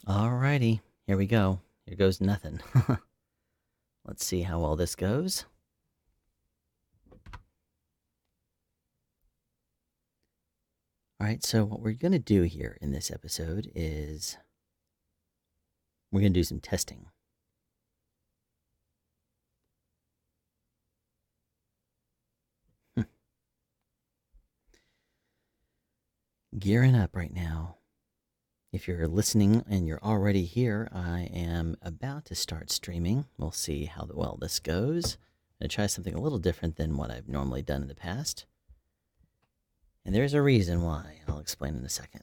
Alrighty, here we go. Here goes nothing. Let's see how well this goes. Alright, so what we're going to do here in this episode is we're going to do some testing. Gearing up right now. If you're listening and you're already here, I am about to start streaming. We'll see how well this goes. I'm going to try something a little different than what I've normally done in the past. And there's a reason why. I'll explain in a second.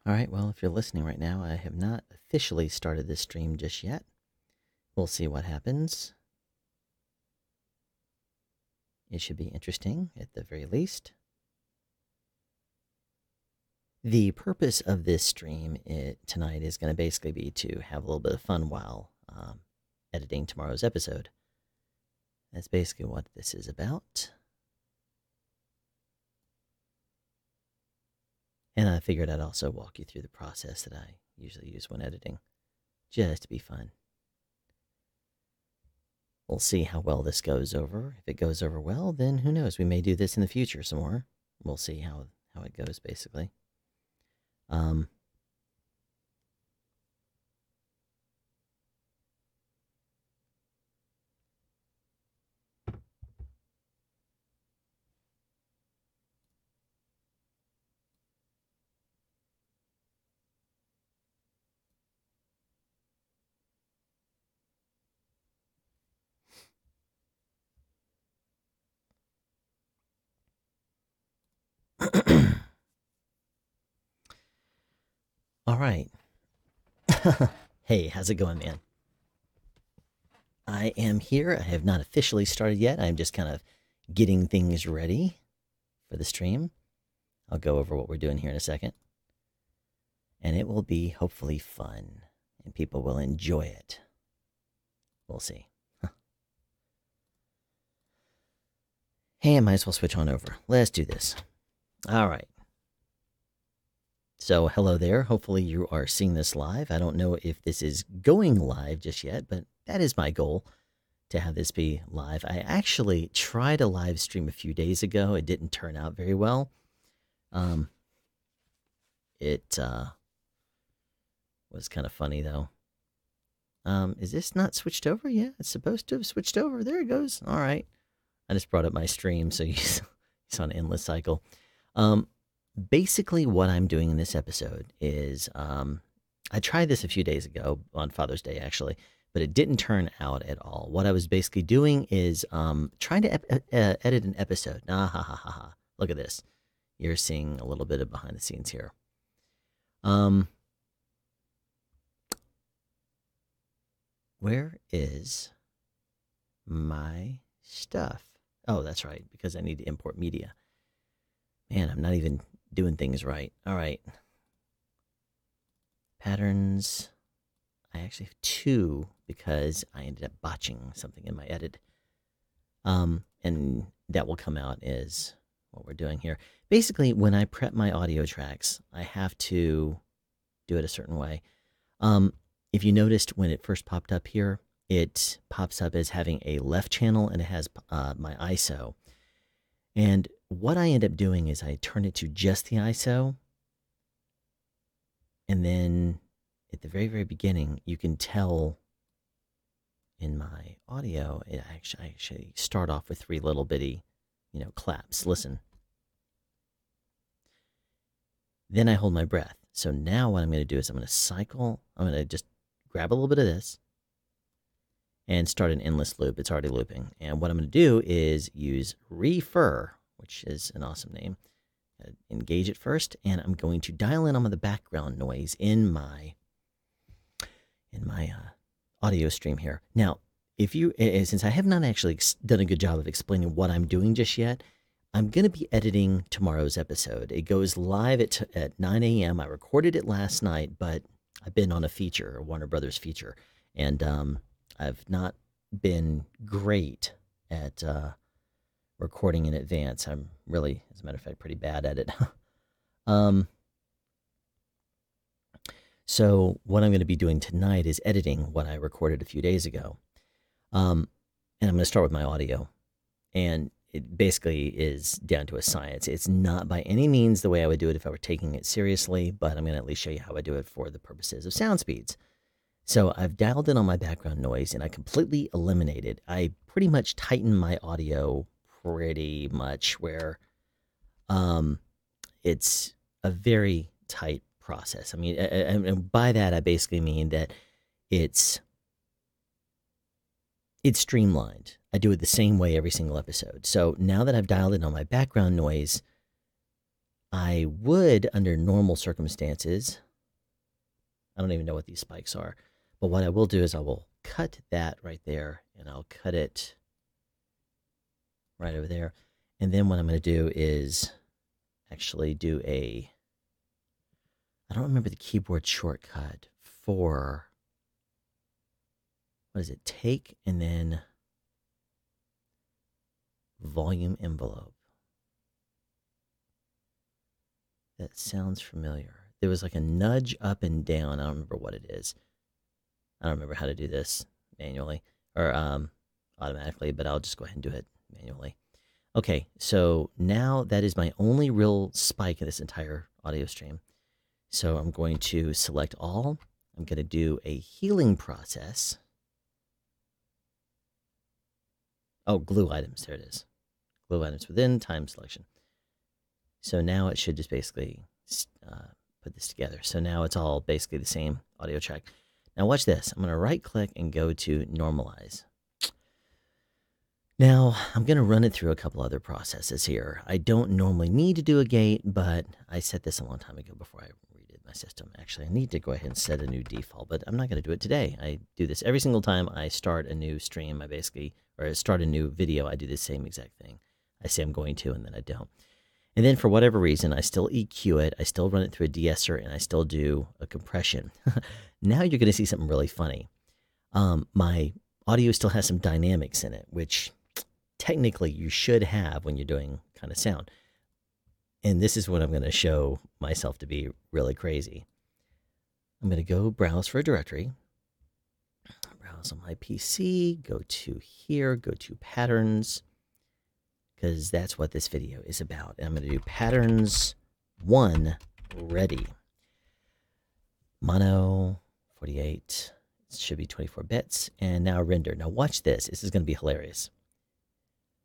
All right, well, if you're listening right now, I have not officially started this stream just yet. We'll see what happens. It should be interesting at the very least. The purpose of this stream tonight is going to basically be to have a little bit of fun while editing tomorrow's episode. That's basically what this is about. And I figured I'd also walk you through the process that I usually use when editing, just to be fun. We'll see how well this goes over. If it goes over well, then who knows? We may do this in the future some more. We'll see how it goes, basically. All right. Hey, how's it going, man? I am here. I have not officially started yet. I'm just kind of getting things ready for the stream. I'll go over what we're doing here in a second. And it will be hopefully fun, and people will enjoy it. We'll see. Hey, I might as well switch on over. Let's do this. All right. So, hello there. Hopefully, you are seeing this live. I don't know if this is going live just yet, but that is my goal, to have this be live. I actually tried a live stream a few days ago. It didn't turn out very well. It was kind of funny, though. Is this not switched over? Yeah, it's supposed to have switched over. There it goes. All right. I just brought up my stream, so you saw an endless cycle. Basically, what I'm doing in this episode is I tried this a few days ago on Father's Day, actually, but it didn't turn out at all. What I was basically doing is trying to edit an episode. Ah, ha, ha, ha, ha. Look at this. You're seeing a little bit of behind the scenes here. Where is my stuff? Oh, that's right, because I need to import media. Man, I'm not even doing things right. All right. Patterns. I actually have two because I ended up botching something in my edit. And that will come out as what we're doing here. Basically, when I prep my audio tracks, I have to do it a certain way. If you noticed when it first popped up here, it pops up as having a left channel and it has my ISO. And what I end up doing is I turn it to just the ISO. And then at the very, very beginning, you can tell in my audio, I actually start off with 3 little bitty, claps. Listen. Then I hold my breath. So now what I'm going to do is I'm going to cycle. I'm going to just grab a little bit of this and start an endless loop. It's already looping. And what I'm going to do is use refer, which is an awesome name. Engage it first, and I'm going to dial in on the background noise in my audio stream here. Now, since I have not actually done a good job of explaining what I'm doing just yet, I'm going to be editing tomorrow's episode. It goes live at 9 a.m. I recorded it last night, but I've been on a Warner Brothers feature, and I've not been great at recording in advance. I'm really, as a matter of fact, pretty bad at it. So what I'm going to be doing tonight is editing what I recorded a few days ago. And I'm going to start with my audio. And it basically is down to a science. It's not by any means the way I would do it if I were taking it seriously, but I'm going to at least show you how I do it for the purposes of sound speeds. So I've dialed in on my background noise, and I completely eliminated. I pretty much tightened my audio pretty much where it's a very tight process. I mean, and by that, I basically mean that it's streamlined. I do it the same way every single episode. So now that I've dialed in on my background noise, I would, under normal circumstances, I don't even know what these spikes are, but what I will do is I will cut that right there, and I'll cut it right over there. And then what I'm going to do is actually do I don't remember the keyboard shortcut for, what is it? Take and then volume envelope. That sounds familiar. There was like a nudge up and down. I don't remember what it is. I don't remember how to do this manually or automatically, but I'll just go ahead and do it manually. Okay, so now that is my only real spike in this entire audio stream. So I'm going to select all. I'm going to do a healing process. Oh, glue items. There it is. Glue items within time selection. So now it should just basically put this together. So now it's all basically the same audio track. Now watch this. I'm going to right click and go to normalize. Now I'm going to run it through a couple other processes here. I don't normally need to do a gate, but I set this a long time ago before I redid my system. Actually, I need to go ahead and set a new default, but I'm not going to do it today. I do this every single time I start a new stream. I start a new video, I do the same exact thing. I say I'm going to, and then I don't. And then for whatever reason, I still EQ it, I still run it through a de-esser, and I still do a compression. Now you're going to see something really funny. My audio still has some dynamics in it, which technically you should have when you're doing kind of sound. And this is what I'm going to show myself to be really crazy. I'm going to go browse for a directory. Browse on my PC, go to here, go to patterns, because that's what this video is about. And I'm going to do patterns 1 ready. Mono 48, it should be 24 bits, and now render. Now watch this. This is going to be hilarious.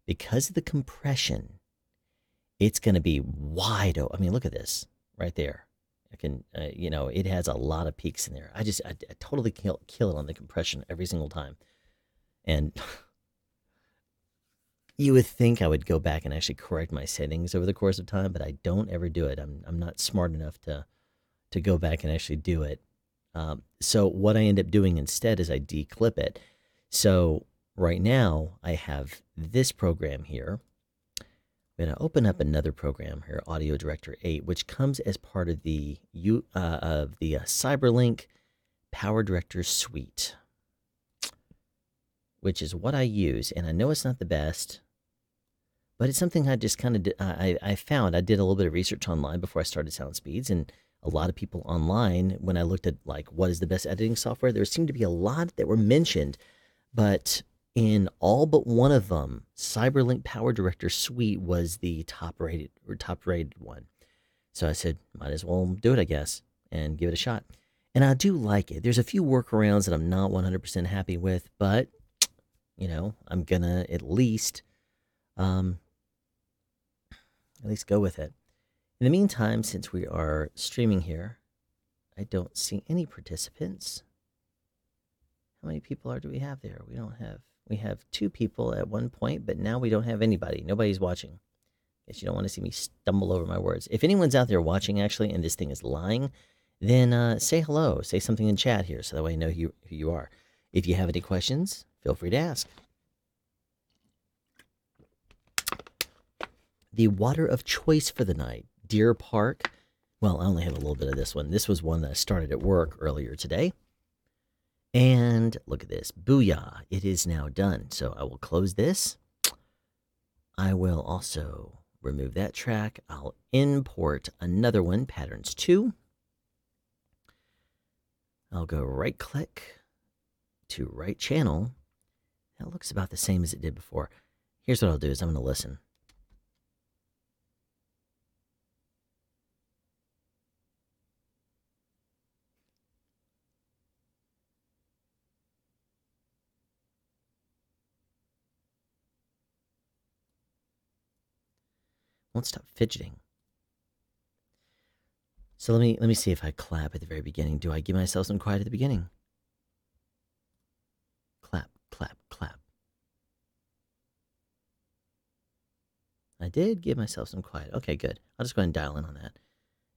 Because of the compression, it's going to be wide open. I mean, look at this right there. I can, it has a lot of peaks in there. I totally kill it on the compression every single time. And you would think I would go back and actually correct my settings over the course of time, but I don't ever do it. I'm not smart enough to go back and actually do it. So what I end up doing instead is I declip it. So right now I have this program here. I'm going to open up another program here, Audio Director 8, which comes as part of the CyberLink Power Director Suite, which is what I use. And I know it's not the best, but it's something I just kind of I found. I did a little bit of research online before I started Sound Speeds, and a lot of people online, when I looked at like what is the best editing software, there seemed to be a lot that were mentioned, but in all but one of them, CyberLink Power Director Suite was the top rated one. So I said, might as well do it, I guess, and give it a shot. And I do like it. There's a few workarounds that I'm not 100% happy with, but I'm gonna at least go with it. In the meantime, since we are streaming here, I don't see any participants. How many people do we have there? We have 2 people at one point, but now we don't have anybody. Nobody's watching. Guess you don't want to see me stumble over my words. If anyone's out there watching, actually, and this thing is lying, then say hello. Say something in chat here so that way I know who you are. If you have any questions, feel free to ask. The water of choice for the night, Deer Park. Well, I only have a little bit of this one. This was one that I started at work earlier today. And look at this. Booyah. It is now done. So I will close this. I will also remove that track. I'll import another one, Patterns 2. I'll go right-click to right channel. That looks about the same as it did before. Here's what I'll do is I'm going to listen. Won't stop fidgeting. So let me see if I clap at the very beginning. Do I give myself some quiet at the beginning? Clap, clap, clap. I did give myself some quiet. Okay, good. I'll just go ahead and dial in on that.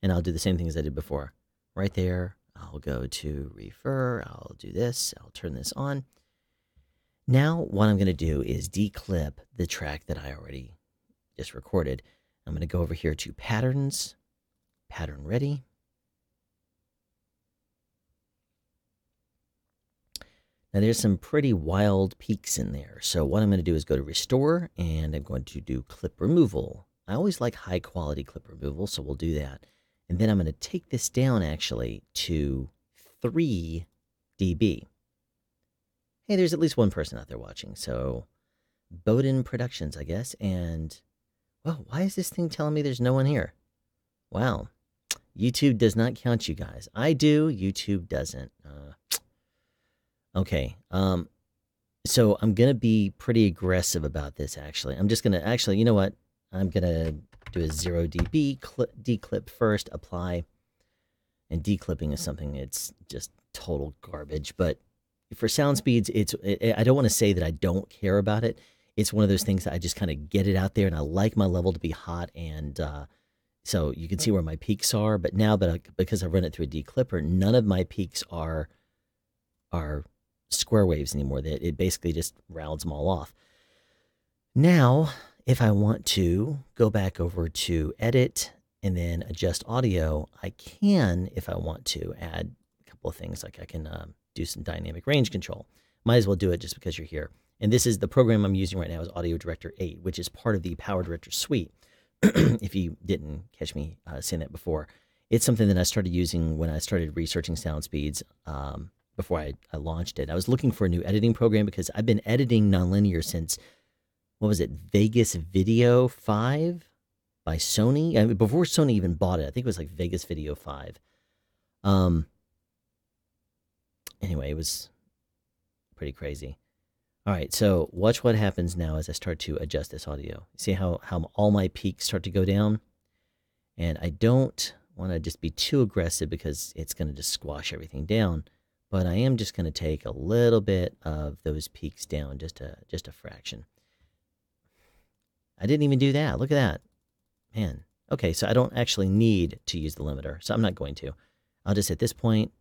And I'll do the same thing as I did before. Right there, I'll go to refer. I'll do this. I'll turn this on. Now, what I'm going to do is declip the track that I already just recorded. I'm going to go over here to Patterns, Pattern Ready. Now, there's some pretty wild peaks in there. So what I'm going to do is go to Restore, and I'm going to do Clip Removal. I always like high-quality clip removal, so we'll do that. And then I'm going to take this down, actually, to 3 dB. Hey, there's at least one person out there watching. So, Bowden Productions, I guess. And, well, why is this thing telling me there's no one here? Wow. YouTube does not count you guys. I do. YouTube doesn't. Okay. So I'm going to be pretty aggressive about this, actually. I'm just going to, actually, you know what? I'm going to do a 0 dB, declip first, apply. And declipping is something, it's just total garbage. But for sound speeds, I don't want to say that I don't care about it. It's one of those things that I just kind of get it out there, and I like my level to be hot. And so you can see where my peaks are. But now that because I run it through a declipper, none of my peaks are square waves anymore. It basically just rounds them all off. Now, if I want to go back over to edit and then adjust audio, I can, if I want to, add a couple of things. Like I can do some dynamic range control. Might as well do it just because you're here. And this is the program I'm using right now is Audio Director 8, which is part of the Power Director suite. If you didn't catch me saying that before, it's something that I started using when I started researching sound speeds. Before I launched it, I was looking for a new editing program because I've been editing nonlinear since, what was it, Vegas Video 5 by Sony? I mean, before Sony even bought it. I think it was like Vegas Video 5. Anyway, it was pretty crazy. All right, so watch what happens now as I start to adjust this audio. See how all my peaks start to go down? And I don't want to just be too aggressive because it's going to just squash everything down. But I am just going to take a little bit of those peaks down, just a fraction. I didn't even do that. Look at that. Man. Okay, so I don't actually need to use the limiter, so I'm not going to. I'll just, at this point,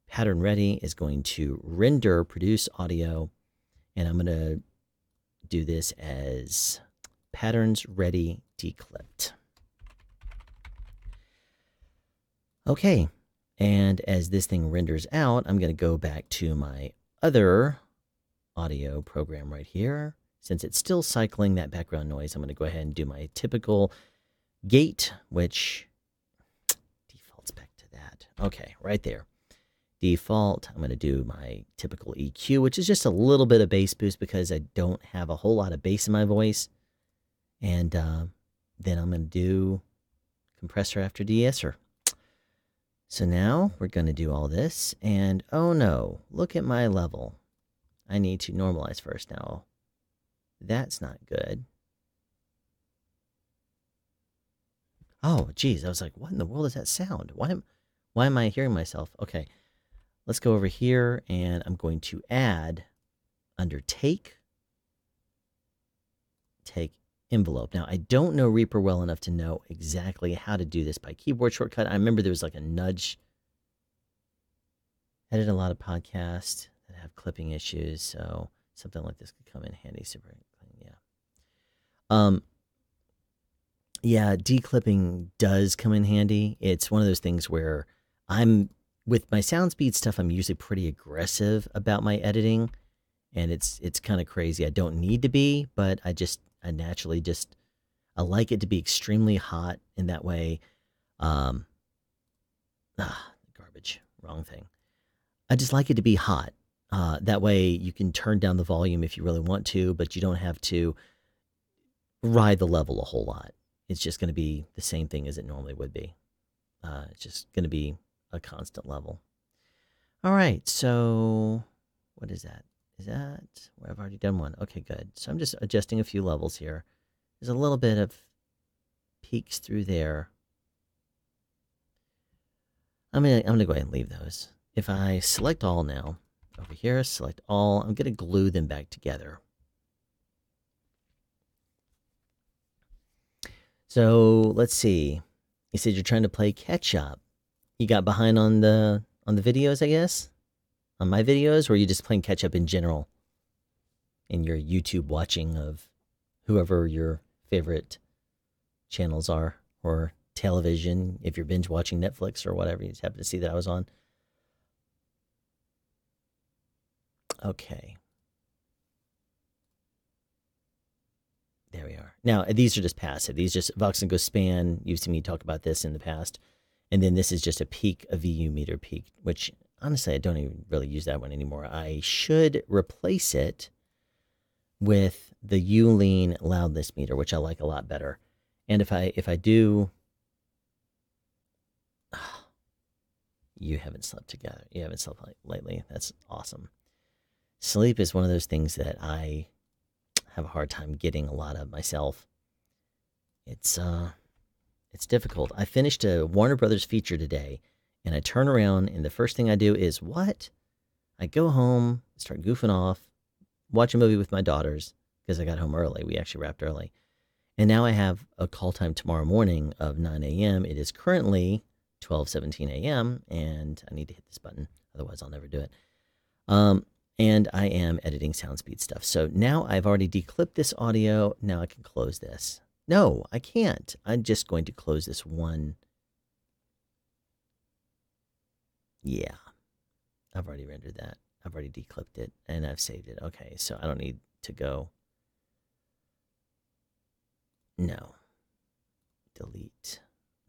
Pattern Ready is going to render, produce audio, and I'm going to do this as Patterns Ready Declipped. Okay. And as this thing renders out, I'm going to go back to my other audio program right here. Since it's still cycling that background noise, I'm going to go ahead and do my typical gate, which defaults back to that. Okay, right there. Default, I'm going to do my typical EQ, which is just a little bit of bass boost because I don't have a whole lot of bass in my voice. And then I'm going to do compressor after de-esser. So now we're going to do all this, and oh no, look at my level. I need to normalize first. Now, that's not good. Oh, geez. I was like, what in the world is that sound? Why am I hearing myself? Okay, let's go over here, and I'm going to add under take envelope. Now, I don't know Reaper well enough to know exactly how to do this by keyboard shortcut. I remember there was like a nudge. I edit a lot of podcasts that have clipping issues, so something like this could come in handy. Super clean, yeah. Yeah, declipping does come in handy. It's one of those things where I'm with my sound speed stuff, I'm usually pretty aggressive about my editing, and it's kind of crazy. I don't need to be, but I naturally just I like it to be extremely hot in that way. Um Garbage, wrong thing. I just like it to be hot. That way you can turn down the volume if you really want to, but you don't have to ride the level a whole lot. It's just going to be the same thing as it normally would be. It's just going to be a constant level. All right, so what is that? Is that where I've already done one? Okay, good. So I'm just adjusting a few levels here. There's a little bit of peaks through there. I'm gonna go ahead and leave those. If I select all now, over here, select all, I'm gonna glue them back together. So let's see. You said you're trying to play catch up. You got behind on the videos, I guess? On my videos, or are you just playing catch up in general? In your YouTube watching of whoever your favorite channels are, or television, if you're binge watching Netflix or whatever, you just happen to see that I was on. Okay. There we are. Now, these are just passive. These just Vox and Go span. You've seen me talk about this in the past. And then this is just a peak, a VU meter peak, which honestly, I don't even really use that one anymore. I should replace it with the Ulean loudness meter, which I like a lot better. And if I do, you haven't slept together. You haven't slept lately. That's awesome. Sleep is one of those things that I have a hard time getting a lot of myself. It's difficult. I finished a Warner Brothers feature today, and I turn around, and the first thing I do is what? I go home, start goofing off, watch a movie with my daughters because I got home early. We actually wrapped early. And now I have a call time tomorrow morning of 9 a.m. It is currently 12:17 a.m., and I need to hit this button. Otherwise, I'll never do it. And I am editing SoundSpeed stuff. So now I've already declipped this audio. Now I can close this. No, I can't. I'm just going to close this one. Yeah, I've already rendered that. I've already declipped it, and I've saved it. Okay, so I don't need to go. No. Delete.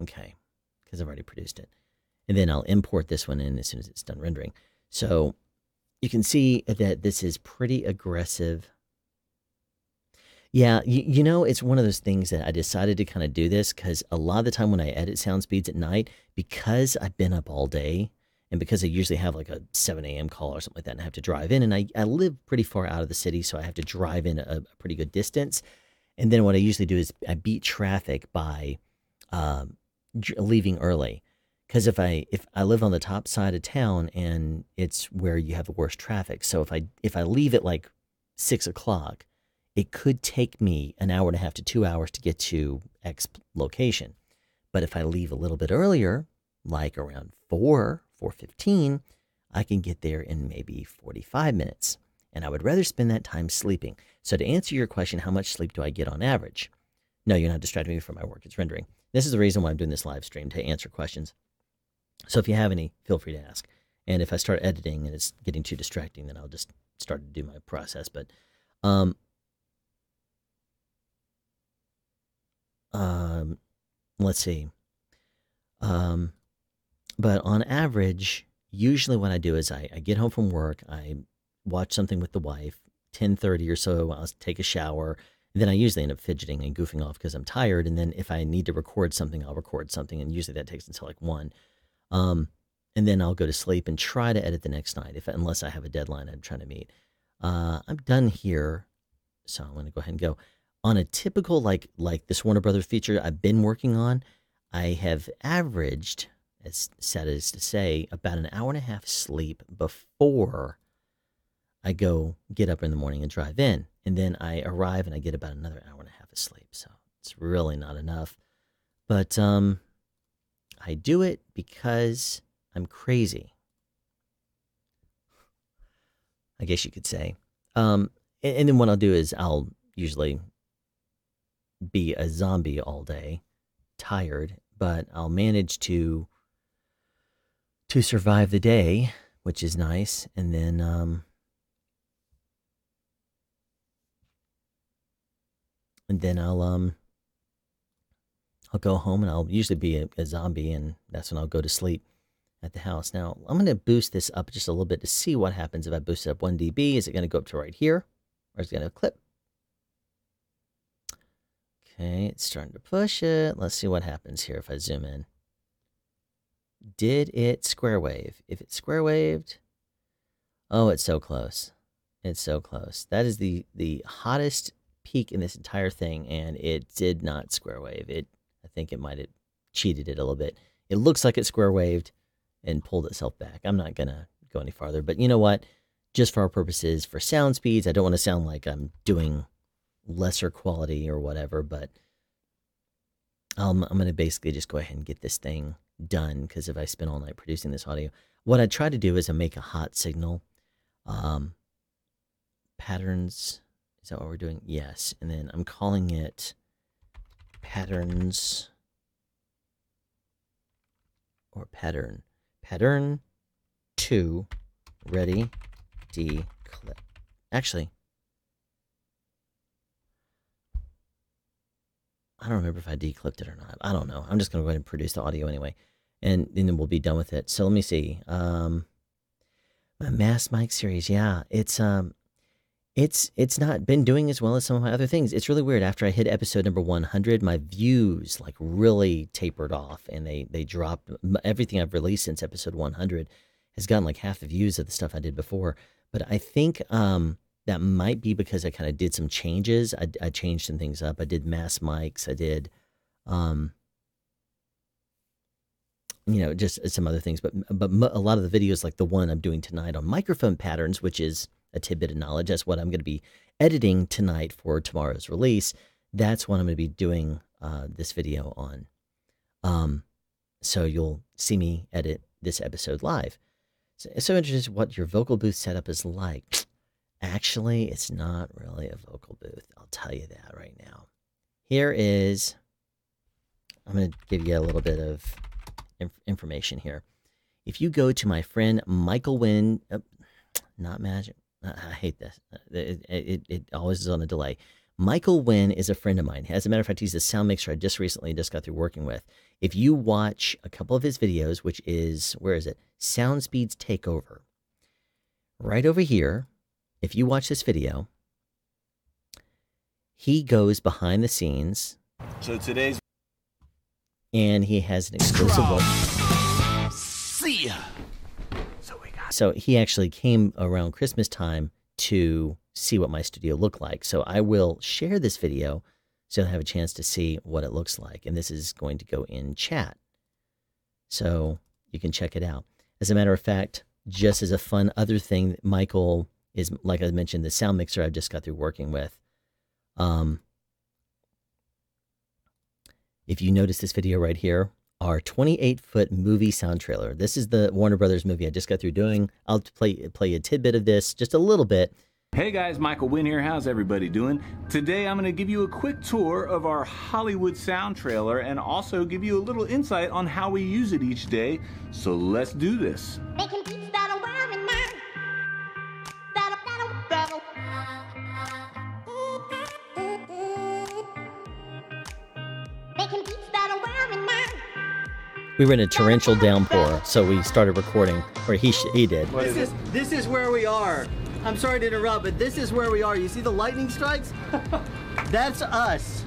Okay, because I've already produced it. And then I'll import this one in as soon as it's done rendering. So you can see that this is pretty aggressive. Yeah, you know, it's one of those things that I decided to kind of do this because a lot of the time when I edit sound speeds at night, because I've been up all day and because I usually have like a 7 a.m. call or something like that and I have to drive in, and I live pretty far out of the city, so I have to drive in a pretty good distance. And then what I usually do is I beat traffic by leaving early. Because if I live on the top side of town and it's where you have the worst traffic, so if I leave at like 6 o'clock, it could take me an hour and a half to 2 hours to get to X location. But if I leave a little bit earlier, like around 4:15, I can get there in maybe 45 minutes. And I would rather spend that time sleeping. So to answer your question, how much sleep do I get on average? No, you're not distracting me from my work. It's rendering. This is the reason why I'm doing this live stream, to answer questions. So if you have any, feel free to ask. And if I start editing and it's getting too distracting, then I'll just start to do my process. But let's see. But on average, usually what I do is I get home from work, I watch something with the wife, 10:30 or so, I'll take a shower, and then I usually end up fidgeting and goofing off because I'm tired. And then if I need to record something, I'll record something, and usually that takes until like 1. And then I'll go to sleep and try to edit the next night, unless I have a deadline I'm trying to meet. I'm done here, so I'm going to go ahead and go. On a typical, like this Warner Brothers feature I've been working on, I have averaged, as sad as to say, about an hour and a half sleep before I go get up in the morning and drive in. And then I arrive and I get about another hour and a half of sleep. So it's really not enough. But I do it because I'm crazy, I guess you could say. And then what I'll do is I'll usually be a zombie all day, tired, but I'll manage to survive the day, which is nice. And then I'll go home and I'll usually be a zombie, and that's when I'll go to sleep at the house. Now, I'm going to boost this up just a little bit to see what happens if I boost it up 1 dB. Is it going to go up to right here, or is it going to clip? Okay, it's starting to push it. Let's see what happens here if I zoom in. Did it square wave? If it square waved, oh, it's so close. It's so close. That is the hottest peak in this entire thing, and it did not square wave. I think it might have cheated it a little bit. It looks like it square waved and pulled itself back. I'm not going to go any farther, but you know what? Just for our purposes, for sound speeds, I don't want to sound like I'm doing lesser quality or whatever, but I'm going to basically just go ahead and get this thing done, because if I spend all night producing this audio, what I try to do is I make a hot signal. Patterns, is that what we're doing? Yes. And then I'm calling it patterns, or pattern 2 ready declip. Actually, I don't remember if I declipped it or not. I don't know. I'm just going to go ahead and produce the audio anyway, and then we'll be done with it. So let me see. My Mass Mic series, yeah, it's not been doing as well as some of my other things. It's really weird. After I hit episode number 100, my views like really tapered off, and they dropped. Everything I've released since episode 100 has gotten like half the views of the stuff I did before. But I think that might be because I kind of did some changes. I changed some things up. I did Mass Mics. I did, just some other things. But a lot of the videos, like the one I'm doing tonight on microphone patterns, which is a tidbit of knowledge. That's what I'm going to be editing tonight for tomorrow's release. That's what I'm going to be doing this video on. So you'll see me edit this episode live. So interested what your vocal booth setup is like. Actually, it's not really a vocal booth. I'll tell you that right now. Here is, I'm going to give you a little bit of information here. If you go to my friend Michael Wynn, not Magic, I hate this. It always is on a delay. Michael Wynn is a friend of mine. As a matter of fact, he's a sound mixer I just got through working with. If you watch a couple of his videos, which is, where is it? Sound Speeds Takeover. Right over here, if you watch this video, he goes behind the scenes. So today's... And he has an exclusive look. See ya! So he actually came around Christmas time to see what my studio looked like. So I will share this video so you'll have a chance to see what it looks like. And this is going to go in chat, so you can check it out. As a matter of fact, just as a fun other thing, Michael is, like I mentioned, the sound mixer I just got through working with. If you notice this video right here, our 28-foot movie sound trailer. This is the Warner Brothers movie I just got through doing. I'll play a tidbit of this, just a little bit. Hey guys, Michael Wynn here. How's everybody doing? Today I'm going to give you a quick tour of our Hollywood sound trailer and also give you a little insight on how we use it each day. So let's do this. Making beats that'll wear me now. That'll. Making beats that'll wear me now. We were in a torrential downpour, so we started recording, or he did. This is where we are. I'm sorry to interrupt, but this is where we are. You see the lightning strikes? That's us.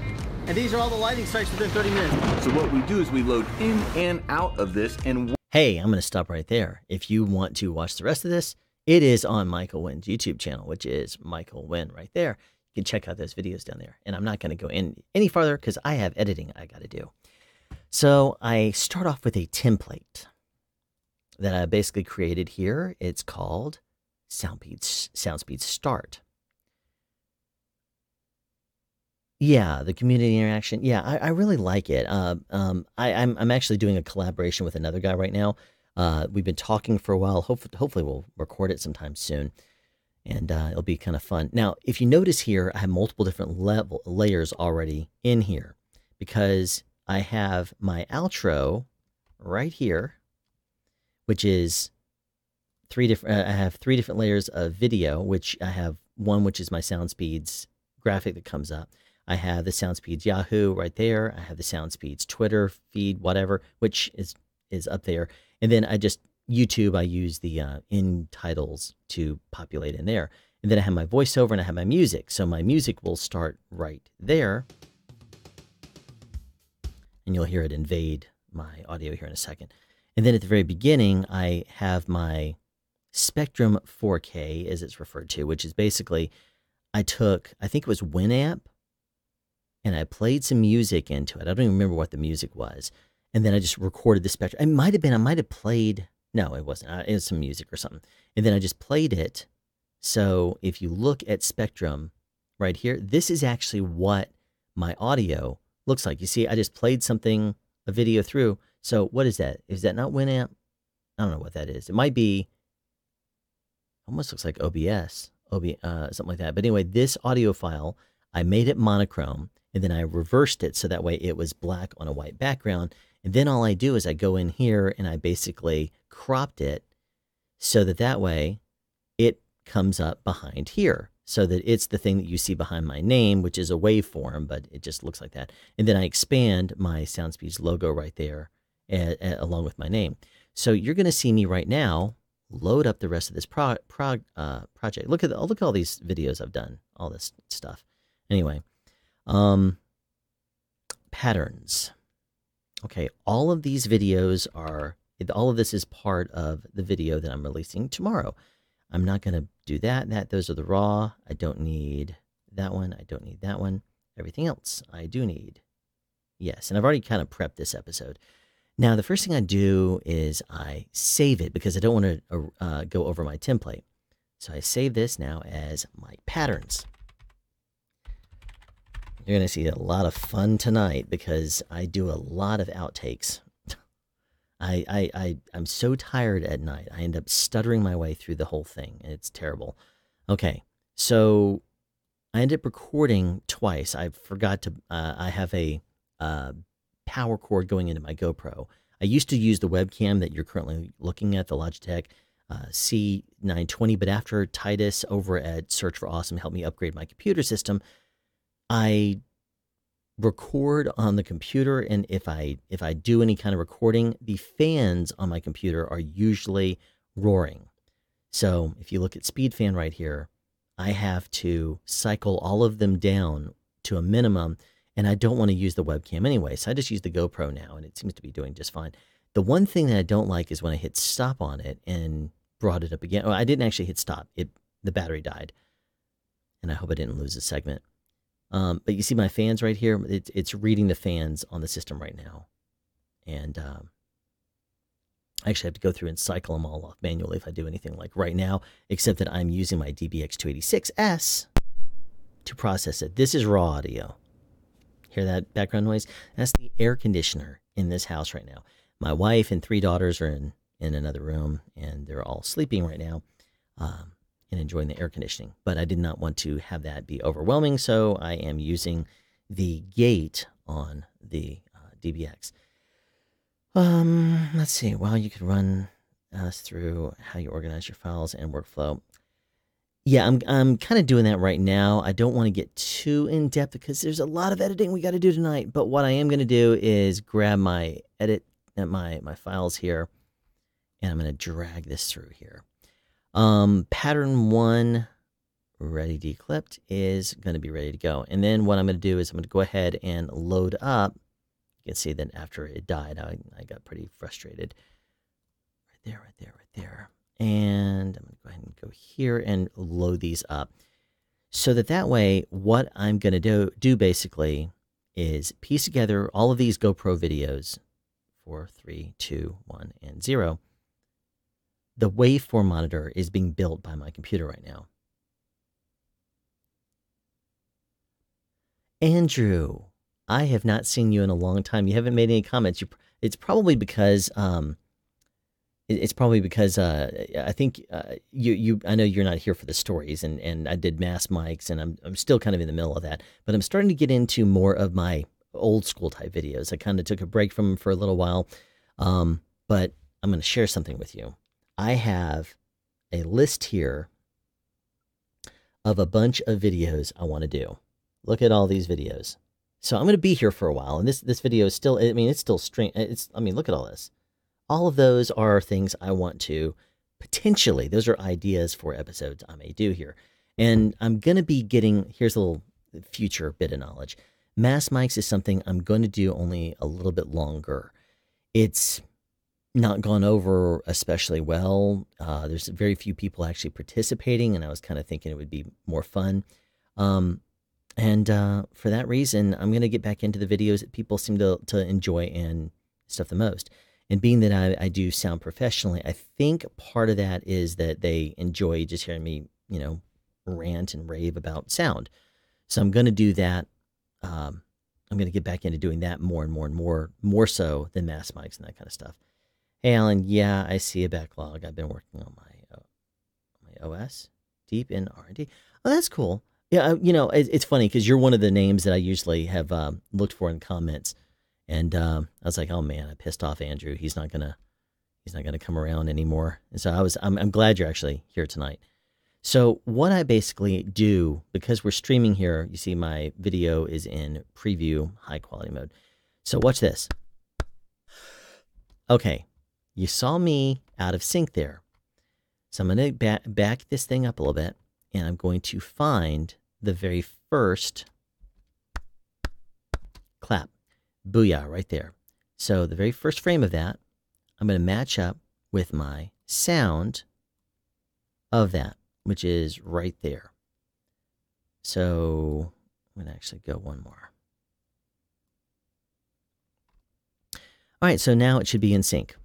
And these are all the lightning strikes within 30 minutes. So what we do is we load in and out of this, and Hey, I'm going to stop right there. If you want to watch the rest of this, It is on Michael Wynn's YouTube channel, which is Michael Wynn right there. You can check out those videos down there. And I'm not going to go in any farther because I have editing I got to do. So I start off with a template that I basically created here. It's called SoundSpeed Start. Yeah, the community interaction. Yeah, I really like it. I'm actually doing a collaboration with another guy right now. We've been talking for a while. Hopefully we'll record it sometime soon, and it'll be kind of fun. Now, if you notice here, I have multiple different layers already in here because I have my outro right here, which is I have three different layers of video, which I have one, which is my SoundSpeed's graphic that comes up. I have the SoundSpeed's Yahoo right there. I have the SoundSpeed's Twitter feed, whatever, which is up there. And then YouTube, I use the end titles to populate in there. And then I have my voiceover and I have my music. So my music will start right there. And you'll hear it invade my audio here in a second. And then at the very beginning, I have my Spectrum 4K, as it's referred to, which is basically, I think it was Winamp, and I played some music into it. I don't even remember what the music was. And then I just recorded the Spectrum. I might have played, no, it wasn't. It was some music or something. And then I just played it. So if you look at Spectrum right here, this is actually what my audio looks like. You see, I just played a video through. So what is that? Is that not Winamp? I don't know what that is. It might be, almost looks like OBS, something like that. But anyway, this audio file, I made it monochrome, and then I reversed it so that way it was black on a white background. And then all I do is I go in here and I basically cropped it so that way it comes up behind here, so that it's the thing that you see behind my name, which is a waveform, but it just looks like that. And then I expand my SoundSpeed's logo right there along with my name. So you're going to see me right now load up the rest of this project. Look at all these videos I've done, all this stuff. Anyway, patterns. Okay, all of these videos all of this is part of the video that I'm releasing tomorrow. I'm not going to do that. Those are the raw. I don't need that one. I don't need that one. Everything else I do need. Yes, and I've already kind of prepped this episode. Now, the first thing I do is I save it because I don't want to go over my template. So I save this now as my patterns. You're going to see a lot of fun tonight because I do a lot of outtakes. I'm so tired at night. I end up stuttering my way through the whole thing, and it's terrible. Okay, so I ended up recording twice. I forgot to, I have a power cord going into my GoPro. I used to use the webcam that you're currently looking at, the Logitech C920, but after Titus over at Search for Awesome helped me upgrade my computer system, I record on the computer, and if I do any kind of recording, the fans on my computer are usually roaring. So if you look at speed fan right here, I have to cycle all of them down to a minimum, and I don't want to use the webcam anyway, so I just use the GoPro now, and it seems to be doing just fine. The one thing that I don't like is when I hit stop on it and brought it up again. Oh, I didn't actually hit stop. The battery died, and I hope I didn't lose a segment. But you see my fans right here? It's reading the fans on the system right now. And I actually have to go through and cycle them all off manually if I do anything like right now, except that I'm using my DBX286S to process it. This is raw audio. Hear that background noise? That's the air conditioner in this house right now. My wife and 3 daughters are in another room, and they're all sleeping right now. And enjoying the air conditioning, but I did not want to have that be overwhelming, so I am using the gate on the DBX. Let's see. Well, you could run us through how you organize your files and workflow. Yeah, I'm kind of doing that right now. I don't want to get too in depth because there's a lot of editing we got to do tonight. But what I am going to do is grab my my files here, and I'm going to drag this through here. Pattern 1 ready declipped is going to be ready to go. And then what I'm going to do is I'm going to go ahead and load up. You can see that after it died, I got pretty frustrated. Right there. And I'm going to go ahead and go here and load these up. So that way, what I'm going to do basically is piece together all of these GoPro videos, 4, 3, 2, 1, and 0. The waveform monitor is being built by my computer right now. Andrew, I have not seen you in a long time. You haven't made any comments. It's probably because I think I know you're not here for the stories, and I did Mass Mics, and I'm still kind of in the middle of that, but I'm starting to get into more of my old school type videos. I kind of took a break from them for a little while, but I'm going to share something with you. I have a list here of a bunch of videos I want to do. Look at all these videos. So I'm going to be here for a while, and this video is still, I mean, it's still look at all this. All of those are things I want to potentially, those are ideas for episodes I may do here. And I'm going to be getting, here's a little future bit of knowledge. Mass Mics is something I'm going to do only a little bit longer. It's not gone over especially well. There's very few people actually participating, and I was kind of thinking it would be more fun. And for that reason, I'm going to get back into the videos that people seem to enjoy and stuff the most. And being that I do sound professionally, I think part of that is that they enjoy just hearing me, rant and rave about sound. So I'm going to do that. I'm going to get back into doing that more and more and more so than Mass Mics and that kind of stuff. Hey, Alan, yeah, I see a backlog. I've been working on my OS, deep in R&D. Oh, that's cool. Yeah, it's funny because you're one of the names that I usually have looked for in comments. And I was like, oh man, I pissed off Andrew. He's not gonna come around anymore. And so I'm glad you're actually here tonight. So what I basically do, because we're streaming here, you see my video is in preview high quality mode. So watch this. Okay, you saw me out of sync there. So I'm gonna back this thing up a little bit, and I'm going to find the very first clap. Booyah, right there. So the very first frame of that, I'm going to match up with my sound of that, which is right there. So I'm going to actually go one more. All right, so now it should be in sync.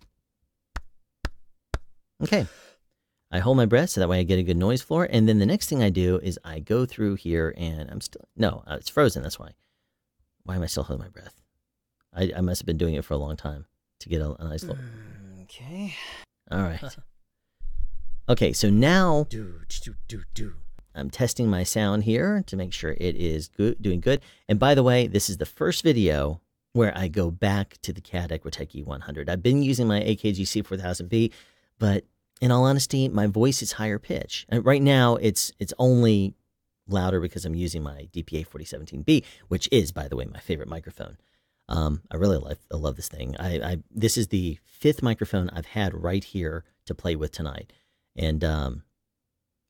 Okay. I hold my breath so that way I get a good noise floor. And then the next thing I do is I go through here and it's frozen. That's why. Why am I still holding my breath? I must have been doing it for a long time to get a nice look. Okay. All right. Okay, so now I'm testing my sound here to make sure it is doing good. And by the way, this is the first video where I go back to the CAD Equitech E100. I've been using my AKG C4000B, but in all honesty, my voice is higher pitch. And right now, it's only louder because I'm using my DPA 4017B, which is, by the way, my favorite microphone. I really love this thing. This is the 5th microphone I've had right here to play with tonight, and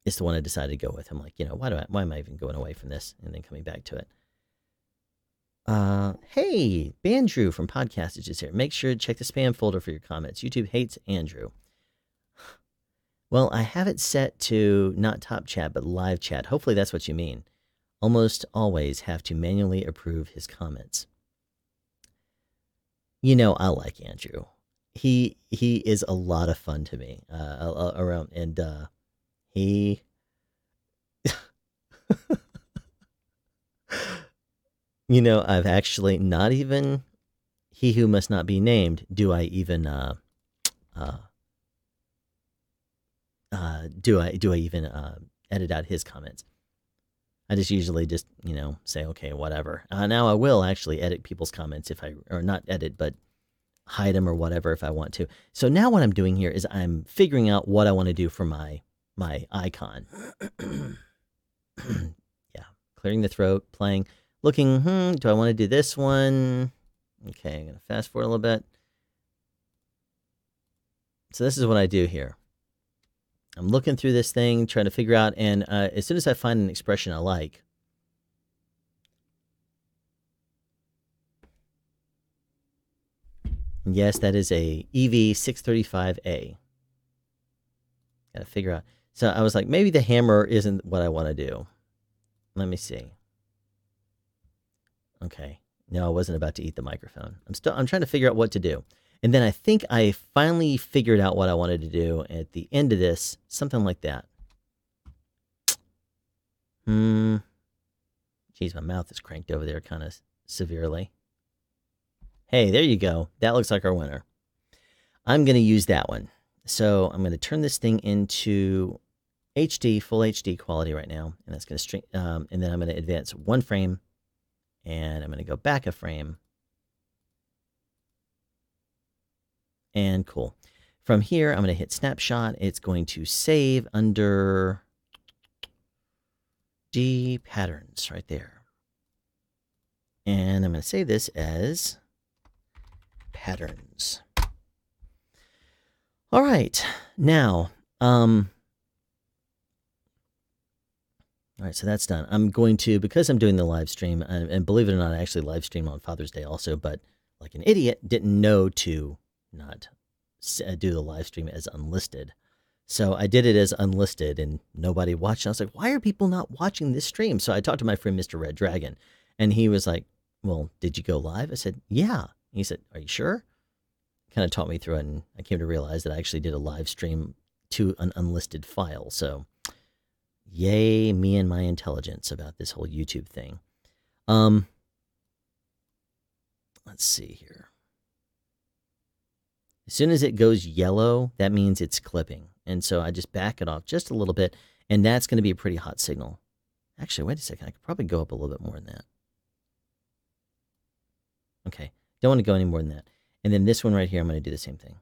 it's the one I decided to go with. I'm like, why am I even going away from this and then coming back to it? Hey, Bandrew from Podcastage is here. Make sure to check the spam folder for your comments. YouTube hates Andrew. Well, I have it set to not top chat, but live chat. Hopefully that's what you mean. Almost always have to manually approve his comments. I like Andrew. He is a lot of fun to me around, and he I've actually not even he who must not be named do I even edit out his comments. I just usually just, say, okay, whatever. Now I will actually edit people's comments or not edit, but hide them or whatever if I want to. So now what I'm doing here is I'm figuring out what I want to do for my icon. Yeah, clearing the throat, playing, looking, do I want to do this one? Okay, I'm going to fast forward a little bit. So this is what I do here. I'm looking through this thing, trying to figure out, and as soon as I find an expression I like, yes, that is a EV635A. Got to figure out. So I was like, maybe the hammer isn't what I want to do. Let me see. Okay. No, I wasn't about to eat the microphone. I'm trying to figure out what to do. And then I think I finally figured out what I wanted to do at the end of this, something like that. Geez, my mouth is cranked over there kind of severely. Hey, there you go. That looks like our winner. I'm going to use that one. So I'm going to turn this thing into HD, full HD quality right now. And that's going to and then I'm going to advance one frame. And I'm going to go back a frame. And cool. From here, I'm going to hit snapshot. It's going to save under D patterns right there. And I'm going to save this as patterns. All right. Now, all right, so that's done. I'm going to, because I'm doing the live stream, and believe it or not, I actually live streamed on Father's Day also, but like an idiot, didn't know to not do the live stream as unlisted. So I did it as unlisted and nobody watched. I was like, why are people not watching this stream? So I talked to my friend, Mr. Red Dragon, and he was like, well, did you go live? I said, yeah. He said, are you sure? Kind of taught me through it, and I came to realize that I actually did a live stream to an unlisted file. So yay, me and my intelligence about this whole YouTube thing. Let's see here. As soon as it goes yellow, that means it's clipping. And so I just back it off just a little bit, and that's going to be a pretty hot signal. Actually, wait a second. I could probably go up a little bit more than that. Okay, don't want to go any more than that. And then this one right here, I'm going to do the same thing.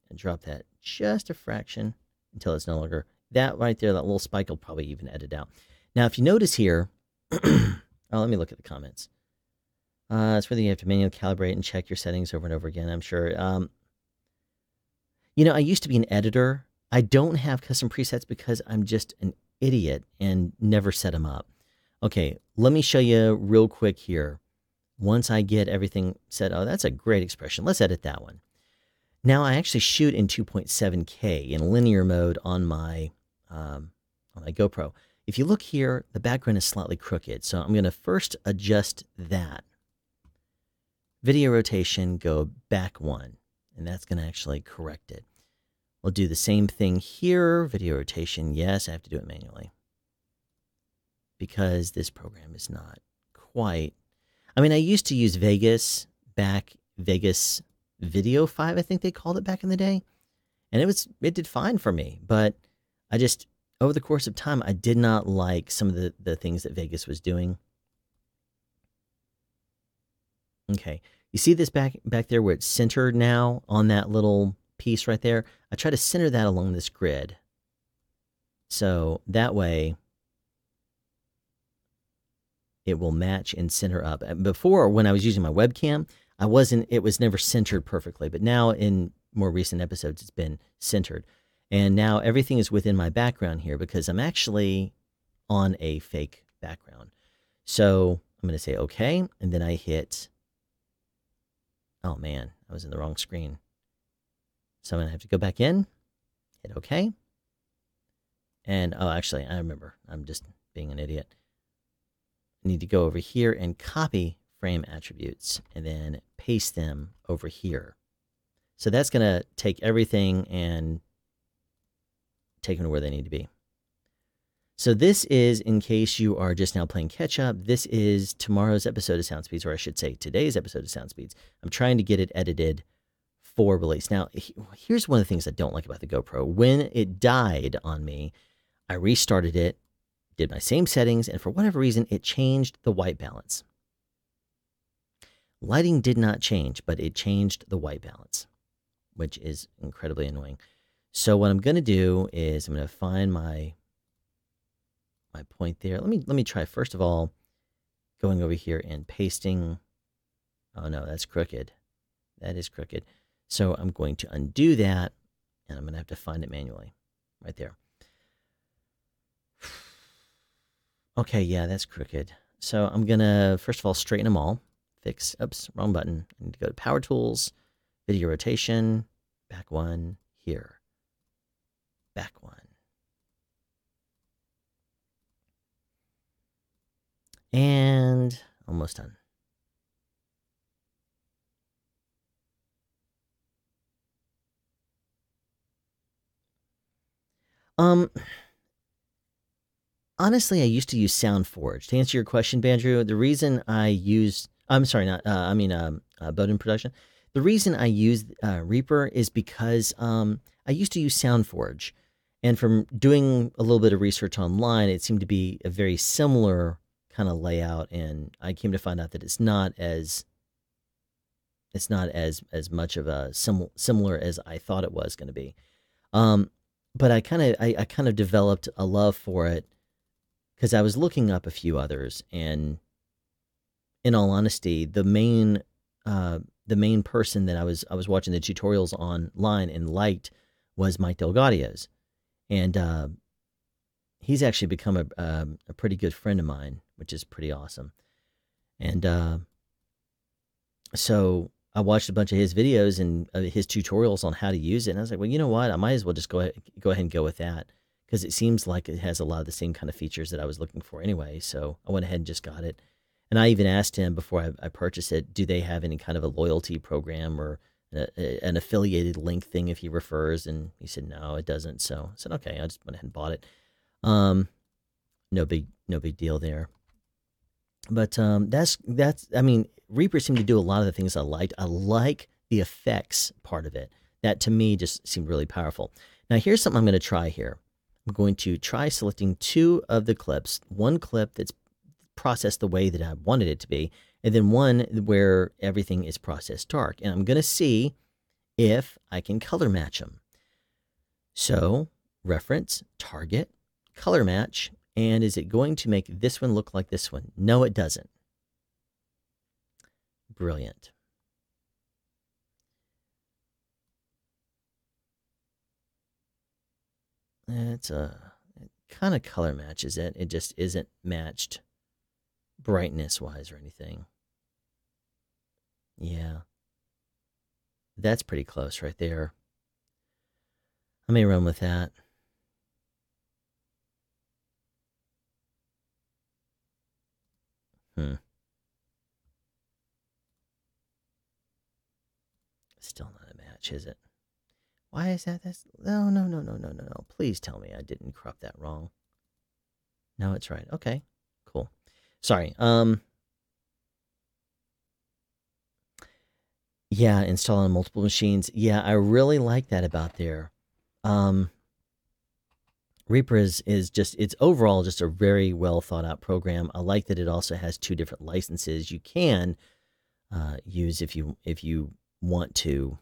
And drop that just a fraction until it's no longer... That right there, that little spike will probably even edit out. Now, if you notice here... let me look at the comments. It's whether you have to manually calibrate and check your settings over and over again, I'm sure. You know, I used to be an editor. I don't have custom presets because I'm just an idiot and never set them up. Okay, let me show you real quick here. Once I get everything set, oh, that's a great expression. Let's edit that one. Now I actually shoot in 2.7K in linear mode on my GoPro. If you look here, the background is slightly crooked. So I'm going to first adjust that. Video rotation, go back one. And that's going to actually correct it. We'll do the same thing here. Video rotation, yes, I have to do it manually. Because this program is not quite... I mean, I used to use Vegas Vegas Video 5, I think they called it back in the day. And it did fine for me. But I just, over the course of time, I did not like some of the things that Vegas was doing. Okay. You see this back there where it's centered now on that little piece right there? I try to center that along this grid. So that way it will match and center up. Before, when I was using my webcam, it was never centered perfectly, but now in more recent episodes, it's been centered. And now everything is within my background here because I'm actually on a fake background. So I'm going to say okay, and then I hit... Oh man, I was in the wrong screen. So I'm going to have to go back in, hit OK. And, oh, actually, I remember. I'm just being an idiot. I need to go over here and copy frame attributes and then paste them over here. So that's going to take everything and take them to where they need to be. So this is, in case you are just now playing catch up, this is tomorrow's episode of Sound Speeds, or I should say today's episode of Sound Speeds. I'm trying to get it edited for release. Now, here's one of the things I don't like about the GoPro. When it died on me, I restarted it, did my same settings, and for whatever reason, it changed the white balance. Lighting did not change, but it changed the white balance, which is incredibly annoying. So what I'm going to do is I'm going to find my point there. Let me try, first of all, going over here and pasting. Oh no, that's crooked. That is crooked. So I'm going to undo that, and I'm going to have to find it manually right there. Okay, yeah, that's crooked. So I'm going to, first of all, straighten them all. Fix, oops, wrong button. I need to go to Power Tools, Video Rotation, back one, here. Back one. And almost done. Honestly, I used to use SoundForge. To answer your question, Bandrew, the reason I use, I'm sorry, not, Bowden Production. The reason I use Reaper is because I used to use SoundForge. And from doing a little bit of research online, it seemed to be a very similar kind of layout. And I came to find out that it's not as much of a similar as I thought it was going to be. But I kind of developed a love for it because I was looking up a few others, and in all honesty, the main person that I was watching the tutorials online and liked was Mike DelGaudio's, and he's actually become a pretty good friend of mine, which is pretty awesome. And so I watched a bunch of his videos and his tutorials on how to use it, and I was like, well, you know what? I might as well just go ahead and go with that, because it seems like it has a lot of the same kind of features that I was looking for anyway. So I went ahead and just got it. And I even asked him before I purchased it, do they have any kind of a loyalty program or an affiliated link thing if he refers? And he said, no, it doesn't. So I said, okay, I just went ahead and bought it. No big deal there. But that's I mean, Reaper seemed to do a lot of the things I liked. I like the effects part of it. That to me just seemed really powerful. Now here's something I'm going to try here. I'm going to try selecting two of the clips. One clip that's processed the way that I wanted it to be, and then one where everything is processed dark. And I'm going to see if I can color match them. So, reference, target, color match, and is it going to make this one look like this one? No, it doesn't. Brilliant. It kind of color matches it. It just isn't matched brightness-wise or anything. Yeah. That's pretty close right there. I may run with that. Still not a match, is it? Why is that? No. Please tell me I didn't crop that wrong. No, it's right. Okay, cool. Sorry. Yeah, install on multiple machines. Yeah, I really like that about there. Reaper is just, it's overall just a very well thought out program. I like that it also has two different licenses you can use if you want to.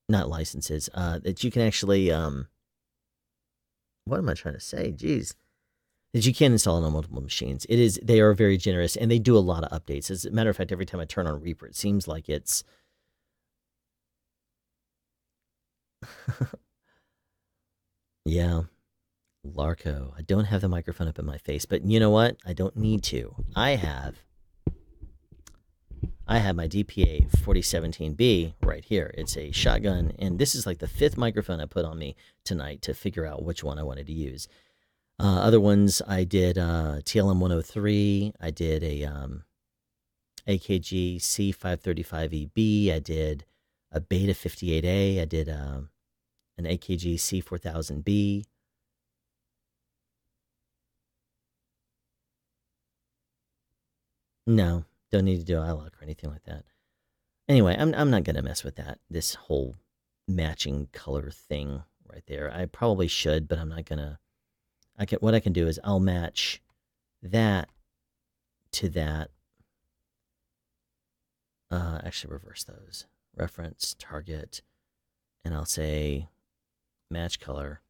Not licenses. That you can actually what am I trying to say? Jeez. That you can install it on multiple machines. They are very generous, and they do a lot of updates. As a matter of fact, every time I turn on Reaper, it seems like it's yeah. Larco. I don't have the microphone up in my face, but you know what? I don't need to. I have my DPA 4017B right here. It's a shotgun, and this is like the 5th microphone I put on me tonight to figure out which one I wanted to use. Other ones, I did TLM 103. I did a AKG C535EB. I did a Beta 58A. I did an AKG C4000B. No, don't need to do iLok or anything like that. Anyway, I'm not gonna mess with that. This whole matching color thing right there. I probably should, but I'm not gonna. What I can do is I'll match that to that. Actually, reverse those. Reference, target, and I'll say match color.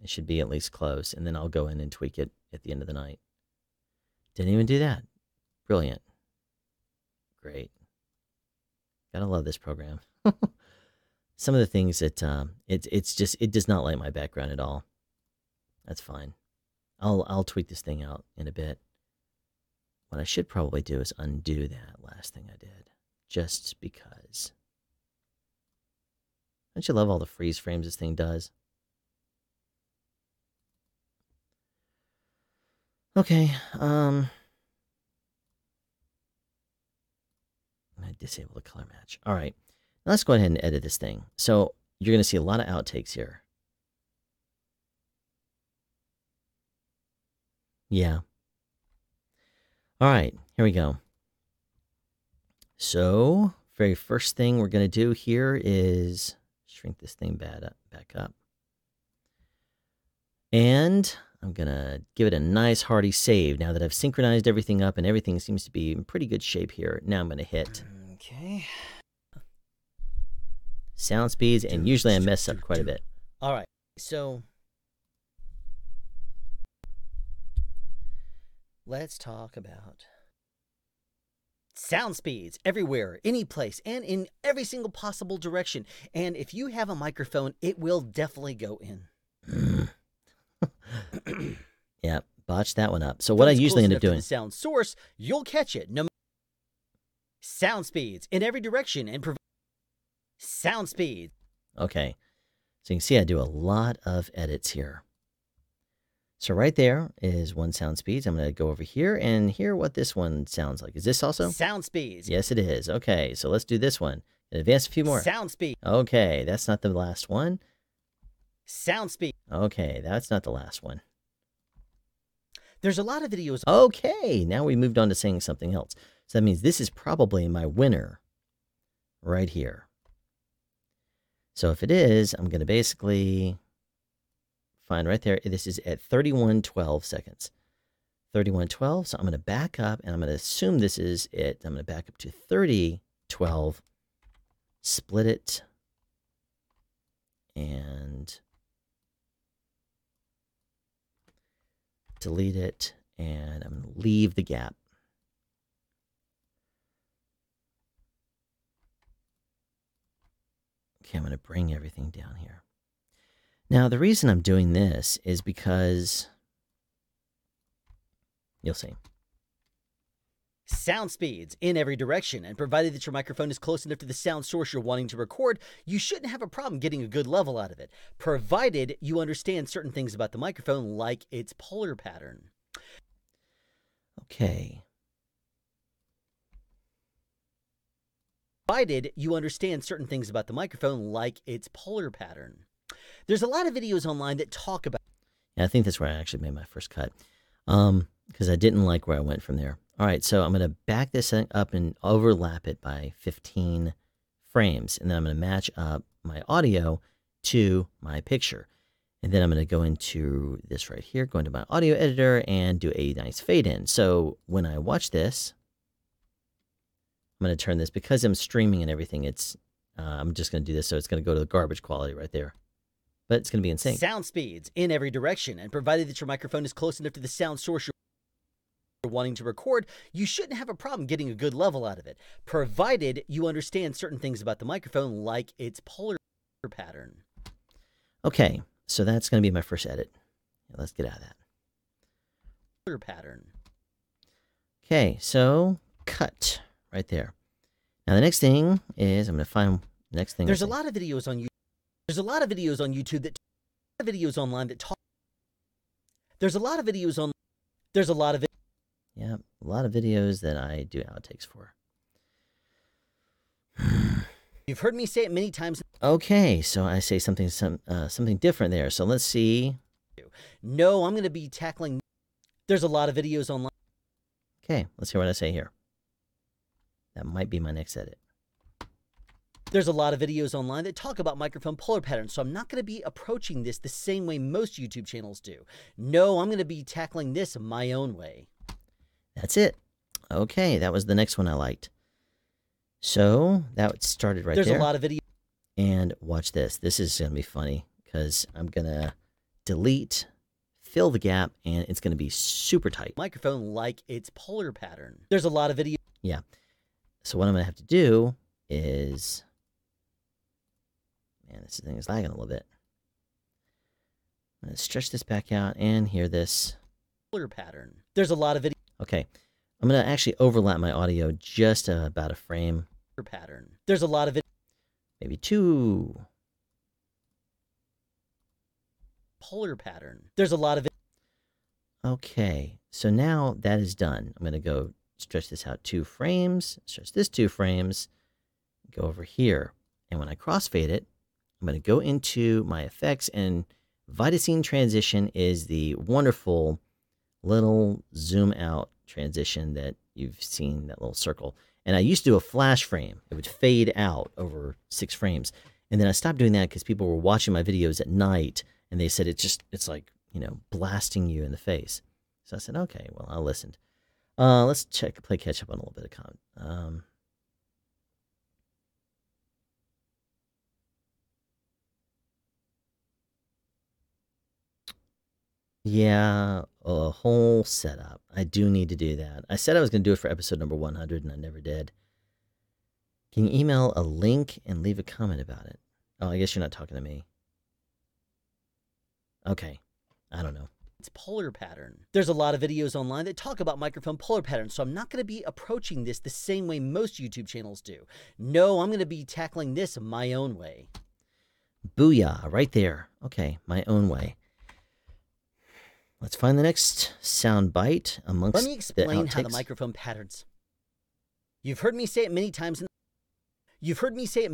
It should be at least close, and then I'll go in and tweak it at the end of the night. Didn't even do that. Brilliant. Great. Gotta love this program. Some of the things that it does not like my background at all. That's fine. I'll tweak this thing out in a bit. What I should probably do is undo that last thing I did, just because. Don't you love all the freeze frames this thing does? Okay, I disable the color match. All right, now let's go ahead and edit this thing. So you're going to see a lot of outtakes here. Yeah. All right, here we go. So, very first thing we're going to do here is shrink this thing back up. And I'm going to give it a nice hearty save now that I've synchronized everything up and everything seems to be in pretty good shape here. Now I'm going to hit Okay. sound speeds, and usually I mess up quite a bit. All right, so let's talk about sound speeds everywhere, any place, and in every single possible direction. And if you have a microphone, it will definitely go in. Yeah, botched that one up. So what I usually end up doing, the sound source, you'll catch it. No sound speeds in every direction and provide sound speed. Okay, so you can see I do a lot of edits here. So right there is one sound speeds. I'm going to go over here and hear what this one sounds like. Is this also? Sound speeds. Yes, it is. Okay, so let's do this one. Advance a few more. Sound speed. Okay, that's not the last one. Sound speed. Okay, that's not the last one. There's a lot of videos. Okay, now we moved on to saying something else. So that means this is probably my winner right here. So if it is, I'm going to basically find right there. This is at 31:12 seconds. 31:12. So I'm going to back up and I'm going to assume this is it. I'm going to back up to 30:12, split it, and delete it, and I'm going to leave the gap. Okay, I'm going to bring everything down here. Now, the reason I'm doing this is because, you'll see. Sound speeds in every direction, and provided that your microphone is close enough to the sound source you're wanting to record, you shouldn't have a problem getting a good level out of it, provided you understand certain things about the microphone, like its polar pattern. Okay. Provided you understand certain things about the microphone, like its polar pattern. There's a lot of videos online that talk about. Yeah, I think that's where I actually made my first cut, because I didn't like where I went from there. All right, so I'm going to back this up and overlap it by 15 frames, and then I'm going to match up my audio to my picture. And then I'm going to go into this right here, go into my audio editor, and do a nice fade in. So when I watch this, I'm going to turn this, because I'm streaming and everything, it's I'm just going to do this, so it's going to go to the garbage quality right there. But it's going to be in sync. Sound speeds in every direction, and provided that your microphone is close enough to the sound source you're wanting to record, you shouldn't have a problem getting a good level out of it, provided you understand certain things about the microphone, like its polar pattern. Okay, so that's going to be my first edit. Let's get out of that. Polar pattern. Okay, so cut right there. Now the next thing is I'm going to find the next thing. There's a lot of videos on YouTube. There's a lot of videos on YouTube that videos online that talk. There's a lot of videos on. There's a lot of. Yeah, a lot of videos that I do outtakes for. You've heard me say it many times. Okay, so I say something different there. So let's see. No, I'm going to be tackling. There's a lot of videos online. Okay, let's hear what I say here. That might be my next edit. There's a lot of videos online that talk about microphone polar patterns, so I'm not going to be approaching this the same way most YouTube channels do. No, I'm going to be tackling this my own way. That's it. Okay, that was the next one I liked. So that started right there. There's a lot of videos. And watch this. This is going to be funny because I'm going to delete, fill the gap, and it's going to be super tight. Microphone like its polar pattern. There's a lot of videos. Yeah. So what I'm going to have to do is... Man, this thing is lagging a little bit. I'm going to stretch this back out and hear this. Polar pattern. There's a lot of videos. Okay. I'm going to actually overlap my audio just about a frame. Pattern. There's a lot of it. Maybe 2. Polar pattern. There's a lot of it. Okay, so now that is done. I'm going to go stretch this out 2 frames, stretch this 2 frames, go over here. And when I crossfade it, I'm going to go into my effects, and Vidascene transition is the wonderful little zoom out transition that you've seen, that little circle. And I used to do a flash frame. It would fade out over 6 frames. And then I stopped doing that because people were watching my videos at night and they said it's like, blasting you in the face. So I said, okay, well, I listened. Let's play catch up on a little bit of comment. Yeah, a whole setup. I do need to do that. I said I was going to do it for episode number 100, and I never did. Can you email a link and leave a comment about it? Oh, I guess you're not talking to me. Okay. I don't know. It's polar pattern. There's a lot of videos online that talk about microphone polar patterns, so I'm not going to be approaching this the same way most YouTube channels do. No, I'm going to be tackling this my own way. Booyah, right there. Okay, my own way. Let's find the next sound bite amongst Let me explain the how the microphone patterns. You've heard me say it many times. You've heard me say it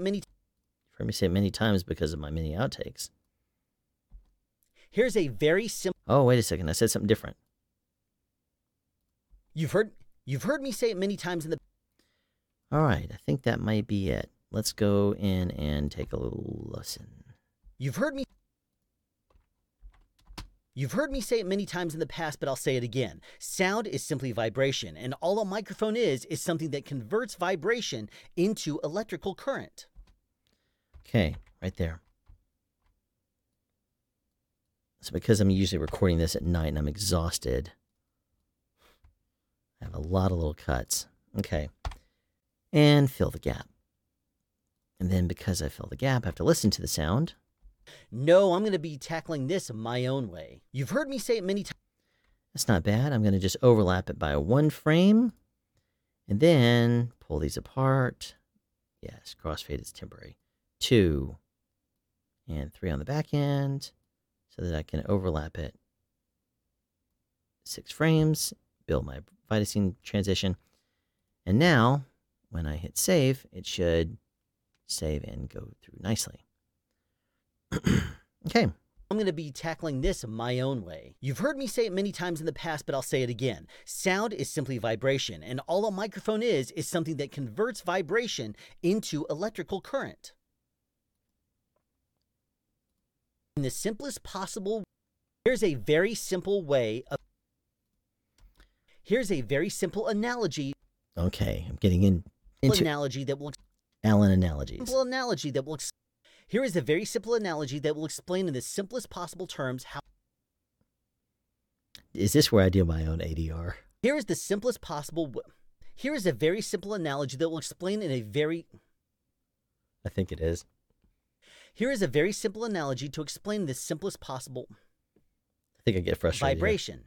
many times because of my many outtakes. Here's a very simple. Oh, wait a second. I said something different. You've heard me say it many times in the. All right, I think that might be it. Let's go in and take a little listen. You've heard me say it many times in the past, but I'll say it again. Sound is simply vibration, and all a microphone is something that converts vibration into electrical current. Okay, right there. So because I'm usually recording this at night and I'm exhausted, I have a lot of little cuts. Okay. And fill the gap. And then because I fill the gap, I have to listen to the sound. No, I'm going to be tackling this my own way. You've heard me say it many times. That's not bad. I'm going to just overlap it by 1 frame. And then pull these apart. Yes, crossfade is temporary. 2 and 3 on the back end, so that I can overlap it 6 frames, build my Vidascene transition. And now, when I hit save, it should save and go through nicely. Okay. I'm going to be tackling this my own way. You've heard me say it many times in the past, but I'll say it again. Sound is simply vibration, and all a microphone is something that converts vibration into electrical current. In the simplest possible, here's a very simple analogy. Okay, I'm getting into analogy that will Alan analogies. Simple analogy that will. Here is a very simple analogy that will explain in the simplest possible terms how. Is this where I do my own ADR? Here is the simplest possible. Here is a very simple analogy that will explain in a very. I think it is. Here is a very simple analogy to explain the simplest possible. I think I get frustrated. Vibration.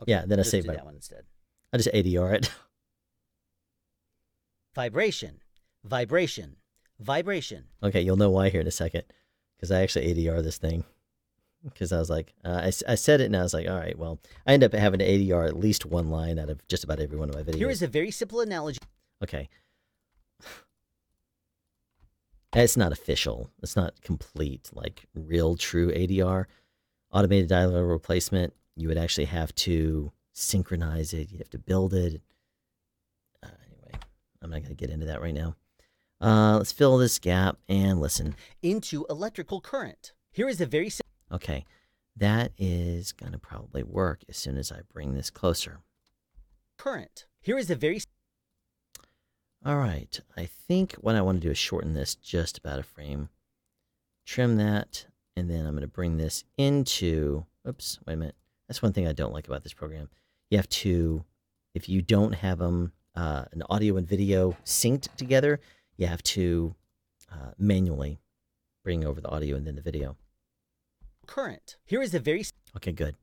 Okay, yeah, then I say that one instead. I just ADR it. Vibration. Vibration. Vibration. Okay, you'll know why here in a second, because I actually ADR this thing. Because I was like, I said it and I was like, all right, well, I end up having to ADR at least 1 line out of just about every one of my videos. Here is a very simple analogy. Okay. It's not official. It's not complete, like real true ADR. Automated dialer replacement, you would actually have to synchronize it. You'd have to build it. Anyway, I'm not going to get into that right now. Let's fill this gap and listen. Into electrical current. Here is a very simple. Okay, that is going to probably work as soon as I bring this closer. Current. Here is a very. All right, I think what I want to do is shorten this just about a frame. Trim that, and then I'm going to bring this into. Oops, wait a minute. That's one thing I don't like about this program. You have to, if you don't have them, an audio and video synced together, you have to manually bring over the audio and then the video. Current. Here is a very. Okay, good.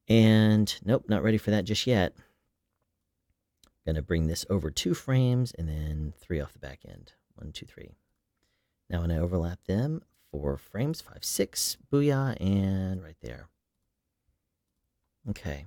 And nope, not ready for that just yet. Going to bring this over 2 frames and then 3 off the back end. 1, 2, 3. Now when I overlap them, 4 frames, 5, 6, booyah, and right there. Okay.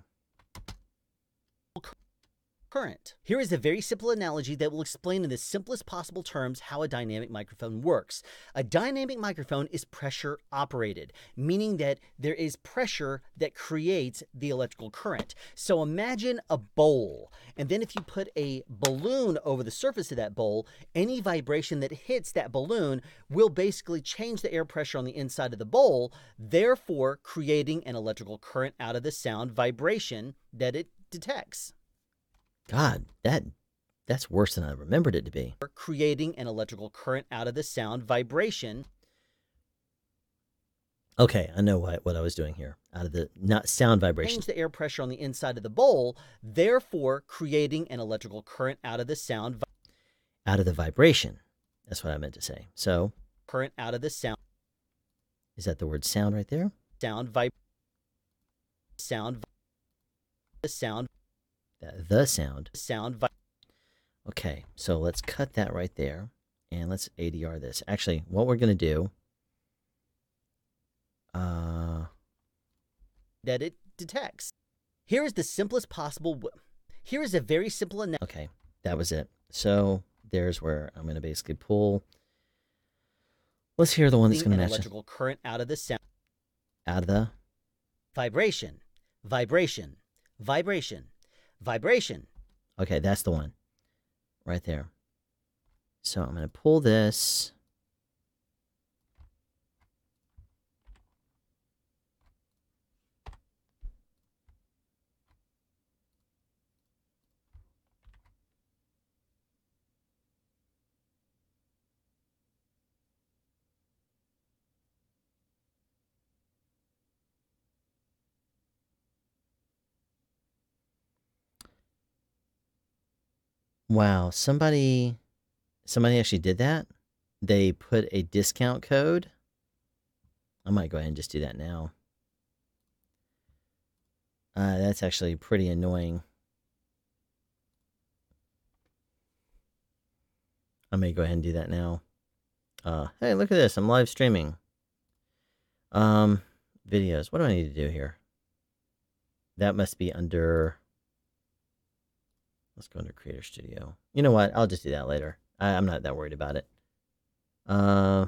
Current. Here is a very simple analogy that will explain in the simplest possible terms how a dynamic microphone works. A dynamic microphone is pressure operated, meaning that there is pressure that creates the electrical current. So imagine a bowl, and then if you put a balloon over the surface of that bowl, any vibration that hits that balloon will basically change the air pressure on the inside of the bowl, therefore creating an electrical current out of the sound vibration that it detects. God, that's worse than I remembered it to be. Creating an electrical current out of the sound vibration. Okay, I know what I was doing here. Out of the not sound vibration. Change the air pressure on the inside of the bowl, therefore creating an electrical current out of the sound. Out of the vibration. That's what I meant to say. So, current out of the sound. Is that the word sound right there? Sound. The sound. The sound. Sound. Okay, so let's cut that right there, and let's ADR this. Actually, what we're going to do... that it detects. Here is the simplest possible... Here is a very simple... Okay, that was it. So, there's where I'm going to basically pull... Let's hear the one that's going to match electrical current out of the sound. Out of the... Vibration. Vibration. Vibration. Vibration. Okay, that's the one. Right there. So I'm going to pull this. Wow, somebody actually did that. They put a discount code. I might go ahead and just do that now. That's actually pretty annoying. I may go ahead and do that now. Hey, look at this. I'm live streaming. Videos. What do I need to do here? That must be under... Let's go under Creator Studio. You know what? I'll just do that later. I'm not that worried about it. Oh.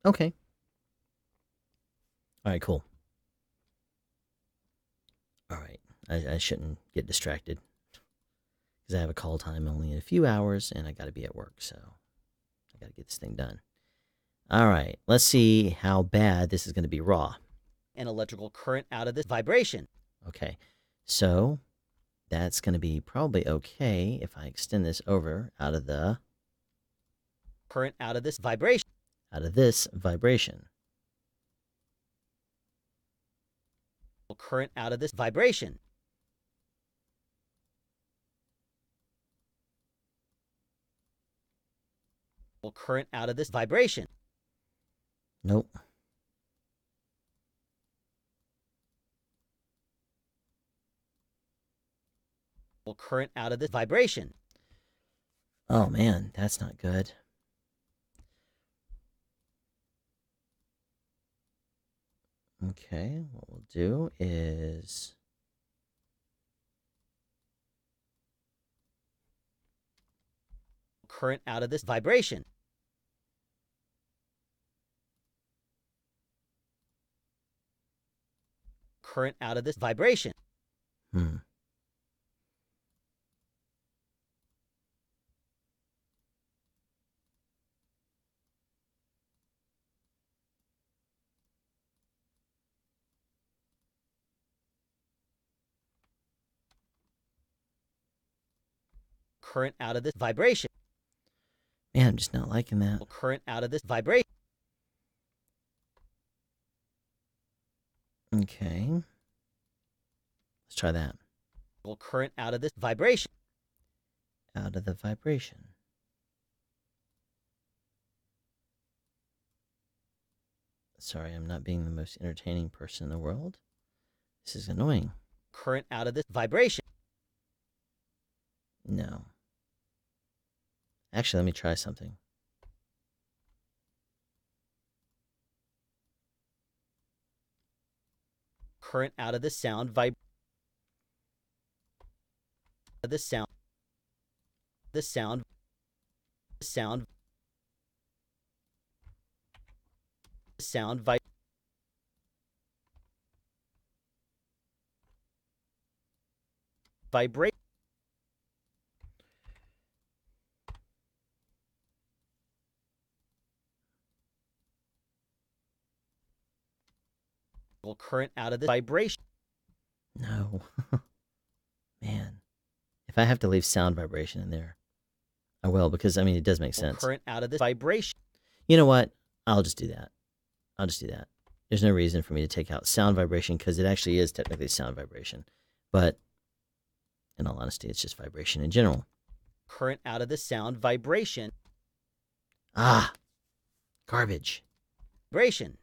Okay. All right, cool. All right. I shouldn't get distracted. Because I have a call time only in a few hours, and I got to be at work, so I got to get this thing done. All right. Let's see how bad this is going to be raw. An electrical current out of this vibration. Okay, so that's going to be probably okay if I extend this over out of the... Current out of this vibration. Out of this vibration. Current out of this vibration. Current out of this vibration. Nope. Current out of this vibration. Oh man, that's not good. Okay, what we'll do is... Current out of this vibration. Current out of this vibration. Current out of this vibration. Man, I'm just not liking that. Current out of this vibration. Okay. Let's try that. Current out of this vibration. Out of the vibration. Sorry, I'm not being the most entertaining person in the world. This is annoying. Current out of this vibration. No. Actually, let me try something. Current out of the sound the sound vibrate current out of the vibration. No. Man. If I have to leave sound vibration in there, I will, because, I mean, it does make sense. Current out of the vibration. You know what? I'll just do that. There's no reason for me to take out sound vibration, because it actually is technically sound vibration. But in all honesty, it's just vibration in general. Current out of the sound vibration. Ah, garbage. Vibration.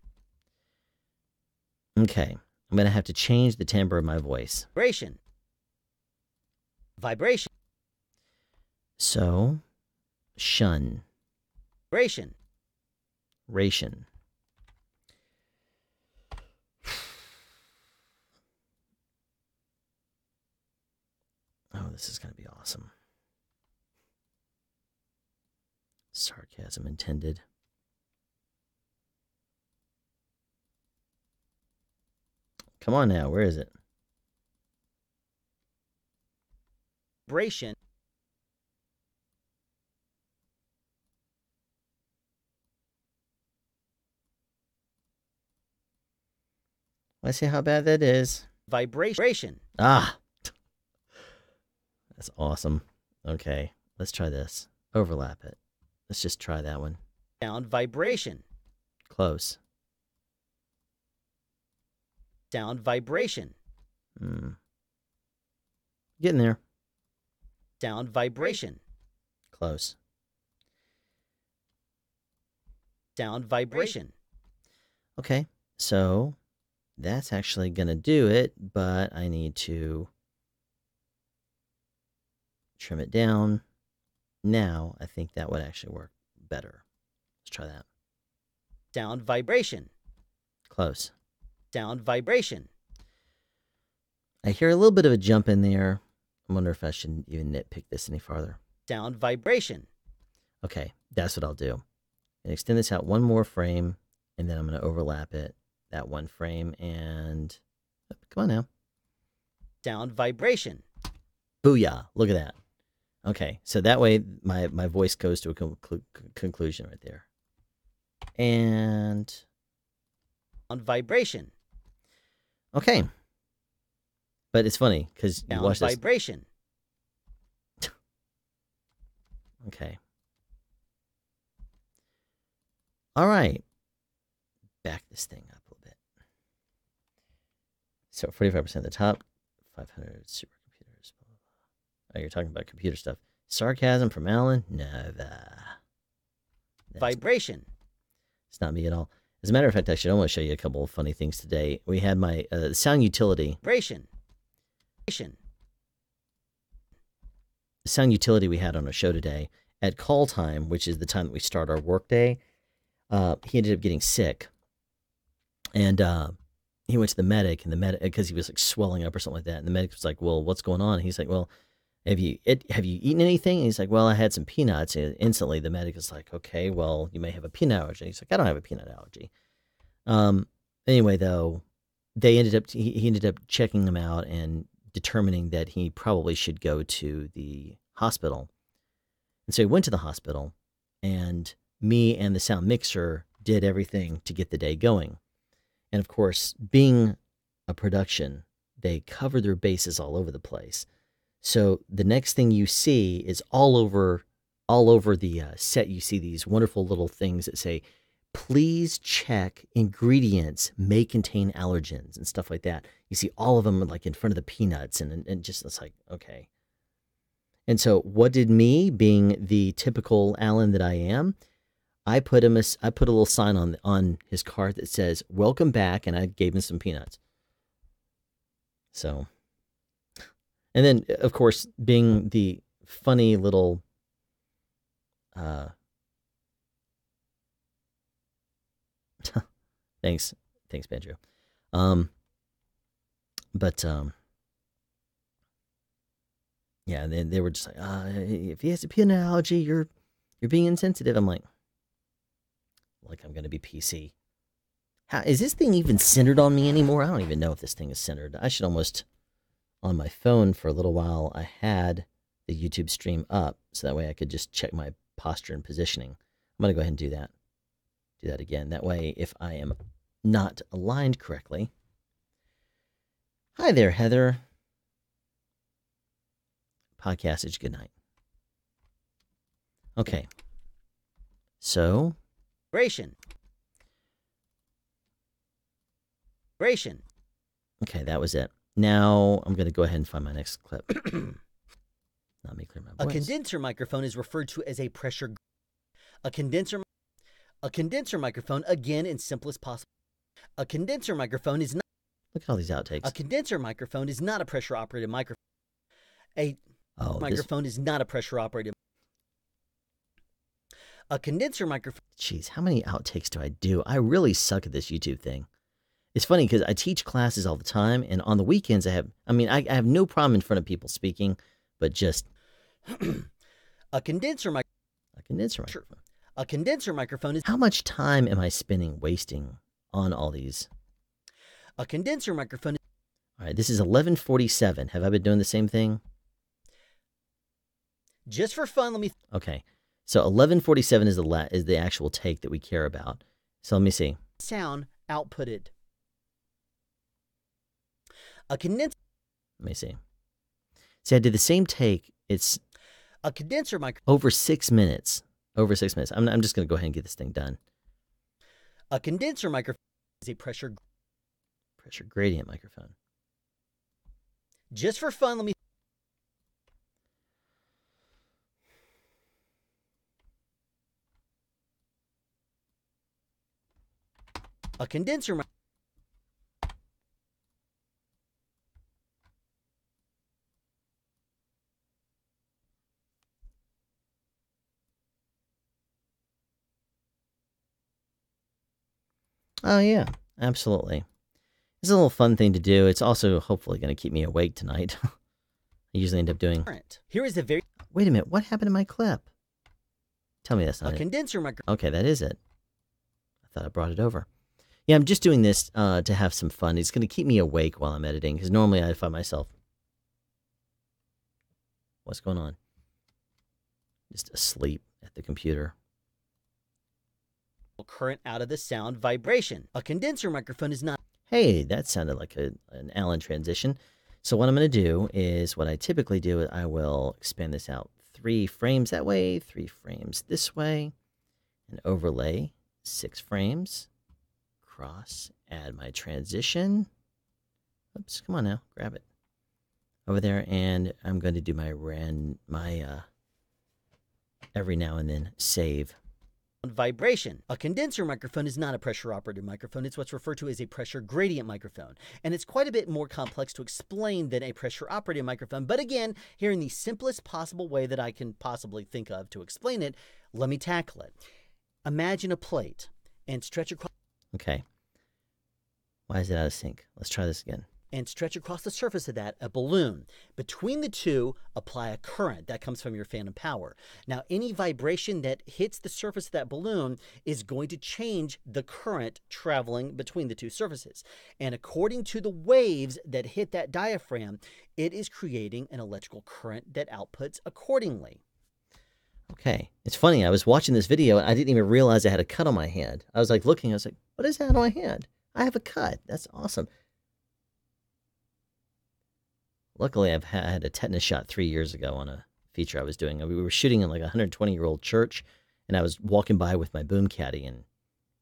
Okay, I'm going to have to change the timbre of my voice. Vibration. So, shun. Ration. Ration. Oh, this is going to be awesome. Sarcasm intended. Come on now, where is it? Vibration. Let's see how bad that is. Vibration. Ah! That's awesome. Okay, let's try this. Overlap it. Let's just try that one. Sound vibration. Close. Sound vibration. Getting there. Sound vibration. Close. Sound vibration. Okay, so that's actually going to do it, but I need to trim it down. Now, I think that would actually work better. Let's try that. Sound vibration. Close. Sound vibration. I hear a little bit of a jump in there. I wonder if I should even nitpick this any farther. Sound vibration. Okay, that's what I'll do. And extend this out one more frame, and then I'm going to overlap it, that one frame, and come on now. Sound vibration. Booyah, look at that. Okay, so that way my voice goes to a conclusion right there. And on vibration. Okay. But it's funny because you Sound watch this. vibration. Okay. All right. Back this thing up a little bit. So 45% of the top, 500 supercomputers. Blah, blah, blah. Oh, you're talking about computer stuff. Sarcasm from Alan? Never. Vibration. It's not me at all. As a matter of fact, actually, I want to show you a couple of funny things today. We had my sound utility. Vibration. The sound utility we had on our show today at call time, which is the time that we start our workday. He ended up getting sick, and he went to the medic, and the medic, because he was like swelling up or something like that, and the medic was like, "Well, what's going on?" And he's like, "Well, have you eaten anything?" And he's like, "Well, I had some peanuts." And instantly, the medic is like, "Okay, well, you may have a peanut allergy." He's like, "I don't have a peanut allergy." Anyway, though, he ended up checking him out and determining that he probably should go to the hospital. And so he went to the hospital, and me and the sound mixer did everything to get the day going. And of course, being a production, they cover their bases all over the place. So the next thing you see is all over the set, you see these wonderful little things that say, "Please check ingredients may contain allergens," and stuff like that. You see all of them like in front of the peanuts, and just, it's like, okay. And so what did me, being the typical Alan that I am, I put a little sign on his cart that says, "Welcome back," and I gave him some peanuts. So, and then, of course, being the funny little thanks Banjo. But yeah, they were just like, if he has a peanut allergy, you're being insensitive. I'm like I'm gonna be PC. How is this thing even centered on me anymore? I don't even know if this thing is centered. I should almost on my phone for a little while. I had the YouTube stream up so that way I could just check my posture and positioning. I'm gonna go ahead and do that. Do that again. That way, if I am not aligned correctly. Hi there, Heather. Podcastage, good night. Okay. So. Vibration. Okay, that was it. Now I'm going to go ahead and find my next clip. Let me clear my A voice. condenser microphone is referred to as a pressure. A condenser microphone, again in simplest possible. A condenser microphone is not. Look at all these outtakes. A condenser microphone is not a pressure operated microphone. A microphone is not a pressure operated. A condenser microphone. Jeez, how many outtakes do I do? I really suck at this YouTube thing. It's funny because I teach classes all the time, and on the weekends I have no problem in front of people speaking, but just a condenser microphone. A condenser microphone is. How much time am I wasting on all these? A condenser microphone. All right, this is 11:47. Have I been doing the same thing? Just for fun, let me. Okay, so 11:47 is the actual take that we care about. So let me see. Sound outputted. A condenser. Let me see. See, I did the same take. It's a condenser over 6 minutes. Over 6 minutes. I'm just going to go ahead and get this thing done. A condenser microphone is a pressure gradient microphone. Just for fun, let me. A condenser microphone. Oh, yeah, absolutely. It's a little fun thing to do. It's also hopefully going to keep me awake tonight. I usually end up doing... Here is a very... Wait a minute, what happened to my clip? Tell me that's not a it. Condenser microphone. Okay, that is it. I thought I brought it over. Yeah, I'm just doing this to have some fun. It's going to keep me awake while I'm editing, because normally I find myself... What's going on? Just asleep at the computer. Current out of the sound vibration. A condenser microphone is not... Hey, that sounded like an Allen transition. So what I'm going to do is, what I typically do is I will expand this out 3 frames that way, 3 frames this way, and overlay 6 frames. Cross, add my transition. Oops, come on now, grab it. Over there, and I'm going to do my every now and then save. Vibration. A condenser microphone is not a pressure-operated microphone. It's what's referred to as a pressure gradient microphone. And it's quite a bit more complex to explain than a pressure-operated microphone. But again, here in the simplest possible way that I can possibly think of to explain it, let me tackle it. Imagine a plate and stretch across... Okay. Why is it out of sync? Let's try this again. And stretch across the surface of that a balloon. Between the two, apply a current that comes from your phantom power. Now, any vibration that hits the surface of that balloon is going to change the current traveling between the two surfaces. And according to the waves that hit that diaphragm, it is creating an electrical current that outputs accordingly. Okay. It's funny, I was watching this video and I didn't even realize I had a cut on my hand. I was like looking, I was like, what is that on my hand? I have a cut. That's awesome. Luckily, I've had a tetanus shot 3 years ago on a feature I was doing. We were shooting in like a 120-year-old church, and I was walking by with my boom caddy, and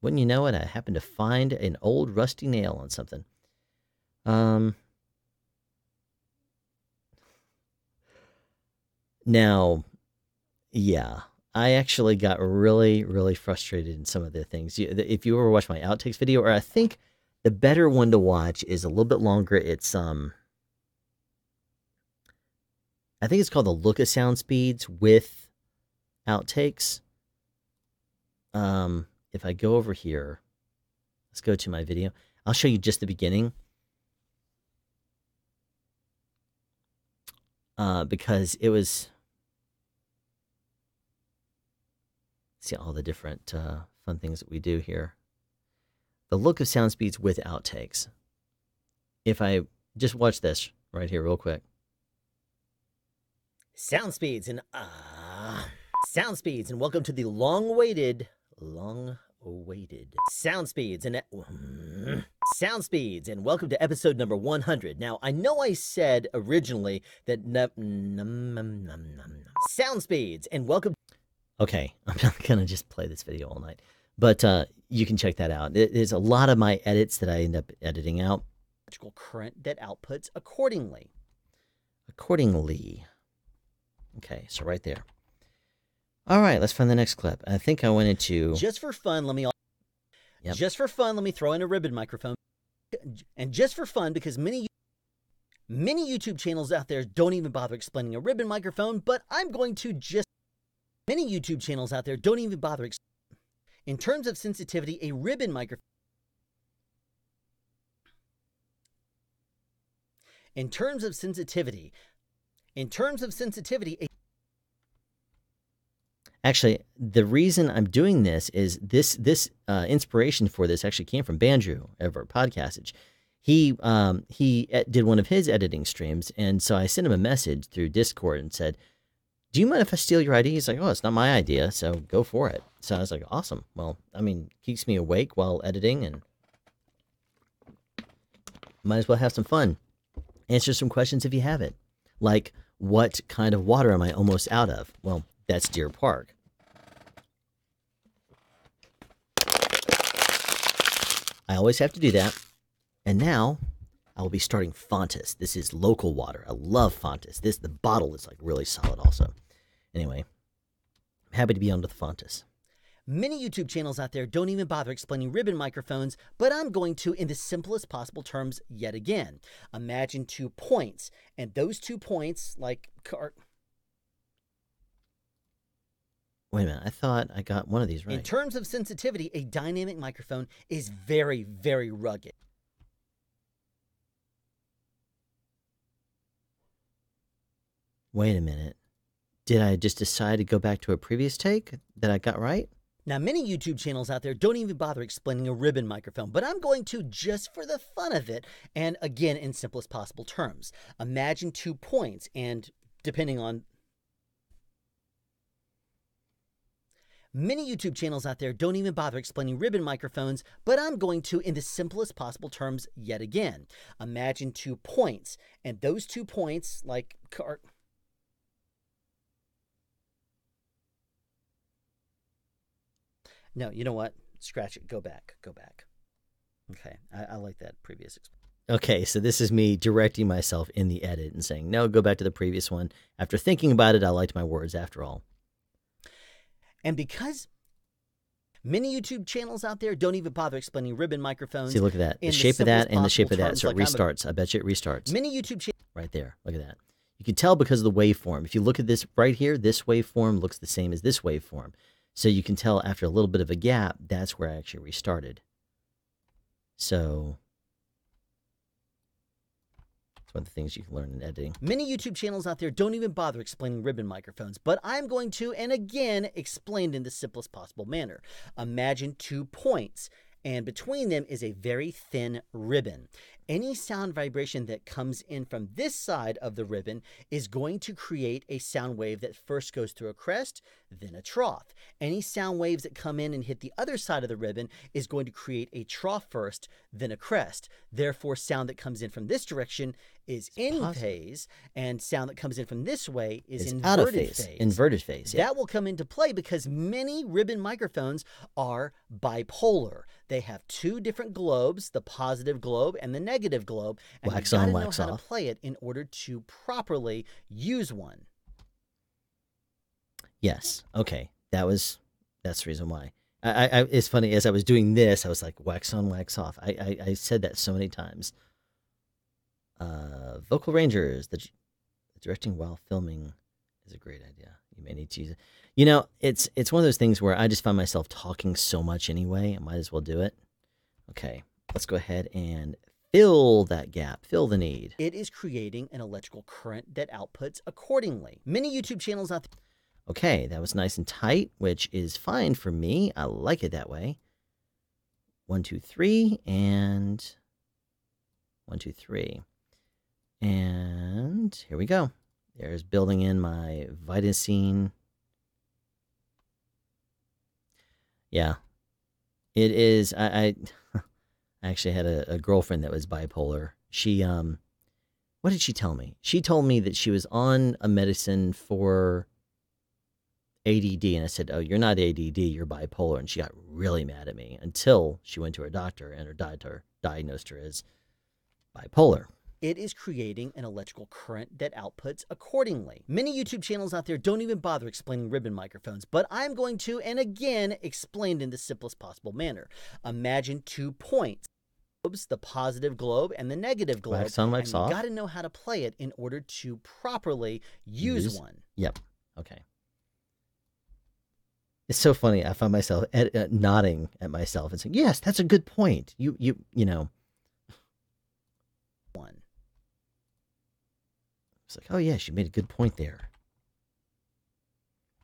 wouldn't you know it, I happened to find an old rusty nail on something. Now, yeah, I actually got really, really frustrated in some of the things. If you ever watch my outtakes video, or I think the better one to watch is a little bit longer. It's I think it's called the Look at Sound Speeds with outtakes. If I go over here, let's go to my video. I'll show you just the beginning. because it was. See all the different fun things that we do here. The look of sound speeds with outtakes. If I just watch this right here real quick. Sound speeds and welcome to the long-awaited sound speeds and welcome to episode number 100. Now, I know I said originally that sound speeds and welcome. Okay, I'm not gonna just play this video all night, but you can check that out. There's a lot of my edits that I end up editing out. Electrical current that outputs accordingly. Okay, so right there. All right, let's find the next clip. I think I went into... Just for fun, let me throw in a ribbon microphone. And just for fun, because many YouTube channels out there don't even bother explaining a ribbon microphone, but I'm going to just... Many YouTube channels out there don't even bother explaining. In terms of sensitivity, a ribbon microphone... In terms of sensitivity, Actually, the reason I'm doing this is this inspiration for this actually came from Bandrew over at Podcastage. He did one of his editing streams, and so I sent him a message through Discord and said, "Do you mind if I steal your idea?" He's like, "Oh, it's not my idea, so go for it." So I was like, "Awesome." Well, I mean, keeps me awake while editing, and might as well have some fun. Answer some questions if you have it. Like, what kind of water am I almost out of? Well, that's Deer Park. I always have to do that. And now I will be starting Fontis. This is local water. I love Fontis. The bottle is like really solid also. Anyway, I'm happy to be onto the Fontis. Many YouTube channels out there don't even bother explaining ribbon microphones, but I'm going to in the simplest possible terms yet again. Imagine 2 points, and those 2 points, like... Wait a minute, I thought I got one of these right. In terms of sensitivity, a dynamic microphone is very, very rugged. Wait a minute. Did I just decide to go back to a previous take that I got right? Now, many YouTube channels out there don't even bother explaining a ribbon microphone, but I'm going to just for the fun of it, and again, in simplest possible terms. Imagine 2 points, and depending on... Many YouTube channels out there don't even bother explaining ribbon microphones, but I'm going to in the simplest possible terms yet again. Imagine 2 points, and those 2 points, like... No, you know what? Scratch it. Go back. Okay, I like that previous. Okay, so this is me directing myself in the edit and saying, no, go back to the previous one. After thinking about it, I liked my words after all. And because many YouTube channels out there don't even bother explaining ribbon microphones. See, look at that. The shape of that and the shape of that. So it restarts. I bet you it restarts. Many YouTube channels. Right there. Look at that. You can tell because of the waveform. If you look at this right here, this waveform looks the same as this waveform. So you can tell after a little bit of a gap, that's where I actually restarted. So it's one of the things you can learn in editing. Many YouTube channels out there don't even bother explaining ribbon microphones, but I'm going to, and again, explain in the simplest possible manner. Imagine 2 points, and between them is a very thin ribbon. Any sound vibration that comes in from this side of the ribbon is going to create a sound wave that first goes through a crest, then a trough. Any sound waves that come in and hit the other side of the ribbon is going to create a trough first, then a crest. Therefore, sound that comes in from this direction is in phase, and sound that comes in from this way is inverted out of phase. phase. Inverted phase, yeah. That will come into play because many ribbon microphones are bipolar. They have 2 different globes, the positive globe and the negative globe, and wax you on, gotta wax know how off. to play it in order to properly use one. Yes. Okay. That's the reason why. It's funny, as I was doing this, I was like, wax on, wax off. I said that so many times. Vocal Rangers, the directing while filming is a great idea. You may need to use it. You know, it's one of those things where I just find myself talking so much anyway. I might as well do it. Okay, let's go ahead and Fill that gap. Fill the need. It is creating an electrical current that outputs accordingly. Many YouTube channels out there. Okay, that was nice and tight, which is fine for me. I like it that way. 1, 2, 3, and 1, 2, 3. And here we go. There's building in my Vitasine. Yeah, it is. I actually had a girlfriend that was bipolar. She, what did she tell me? She told me that she was on a medicine for ADD, and I said, "Oh, you're not ADD, you're bipolar." And she got really mad at me until she went to her doctor, and her doctor diagnosed her as bipolar. It is creating an electrical current that outputs accordingly. Many YouTube channels out there don't even bother explaining ribbon microphones, but I'm going to, and again, explain in the simplest possible manner. Imagine 2 points. The positive globe and the negative globe. Wax on, wax off. You got to know how to play it in order to properly use one. Yep. Okay. It's so funny. I find myself nodding at myself and saying, "Yes, that's a good point." You know. One. It's like, oh yes, you made a good point there.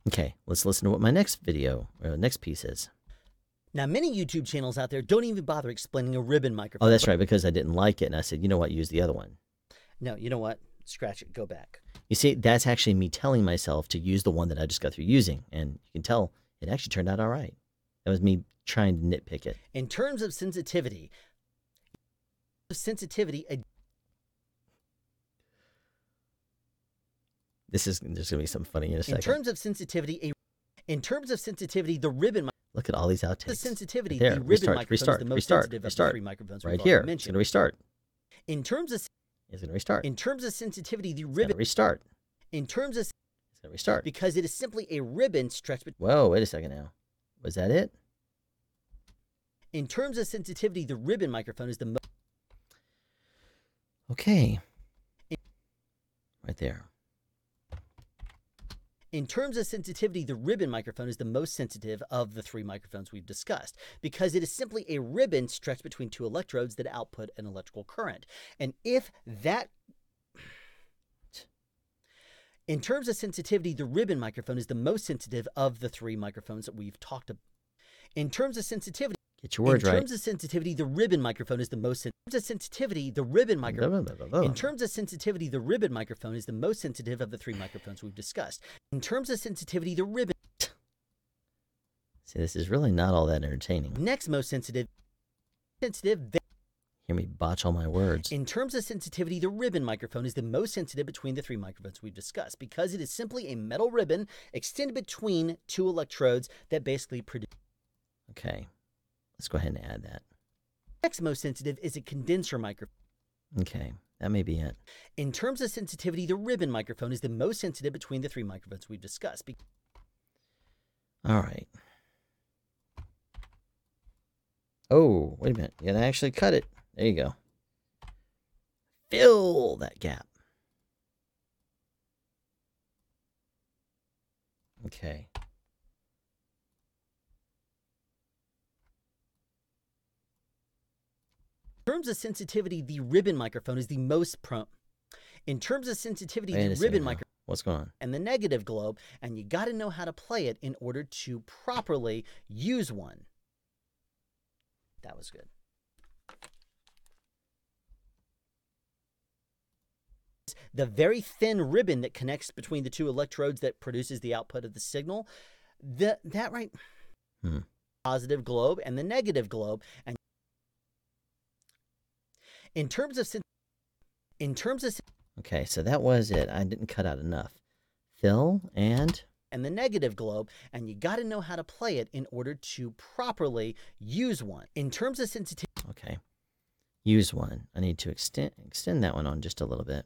Okay, let's listen to what my next piece is. Now, many YouTube channels out there don't even bother explaining a ribbon microphone. Oh, that's right, because I didn't like it, and I said, you know what, use the other one. No, you know what? Scratch it. Go back. You see, that's actually me telling myself to use the one that I just got through using, and you can tell it actually turned out all right. That was me trying to nitpick it. In terms of sensitivity, there's going to be something funny in a second. In terms of sensitivity, the ribbon. Look at all these outtakes. The sensitivity, right there. the ribbon microphone is the most sensitive of the 3 microphones we've already mentioned. It's going to restart. In terms of It's going to restart. In terms of sensitivity, the It's ribbon. going to restart. In terms of It's going to restart. Because it is simply a ribbon stretched between. Whoa, wait a second now. Was that it? In terms of sensitivity, the ribbon microphone is the most. Okay. Right there. In terms of sensitivity, the ribbon microphone is the most sensitive of the 3 microphones we've discussed because it is simply a ribbon stretched between 2 electrodes that output an electrical current. And if that... In terms of sensitivity, the ribbon microphone is the most sensitive of the 3 microphones that we've talked about. In terms of sensitivity... Get your words right. In terms of sensitivity, the ribbon microphone is the most sensitive. In terms of sensitivity, the ribbon microphone. In terms of sensitivity, the ribbon microphone is the most sensitive of the 3 microphones we've discussed. In terms of sensitivity, the ribbon. See, this is really not all that entertaining. Next most sensitive. Hear me botch all my words. In terms of sensitivity, the ribbon microphone is the most sensitive between the 3 microphones we've discussed because it is simply a metal ribbon extended between 2 electrodes that basically produce. Okay. Let's go ahead and add that. Next most sensitive is a condenser microphone. Okay, that may be it. In terms of sensitivity, the ribbon microphone is the most sensitive between the 3 microphones we've discussed. All right. Oh, wait a minute. You gotta actually cut it. There you go. Fill that gap. Okay. In terms of sensitivity, the ribbon microphone is the most prone. In terms of sensitivity, the ribbon microphone. What's going on? And the negative globe, and you got to know how to play it in order to properly use one. That was good. The very thin ribbon that connects between the 2 electrodes that produces the output of the signal. That right. Positive globe and the negative globe, and in terms of okay, so that was it. I didn't cut out enough. Fill and the negative globe, and you got to know how to play it in order to properly use one. In terms of sensitivity. Okay. Use one. I need to extend that one on just a little bit.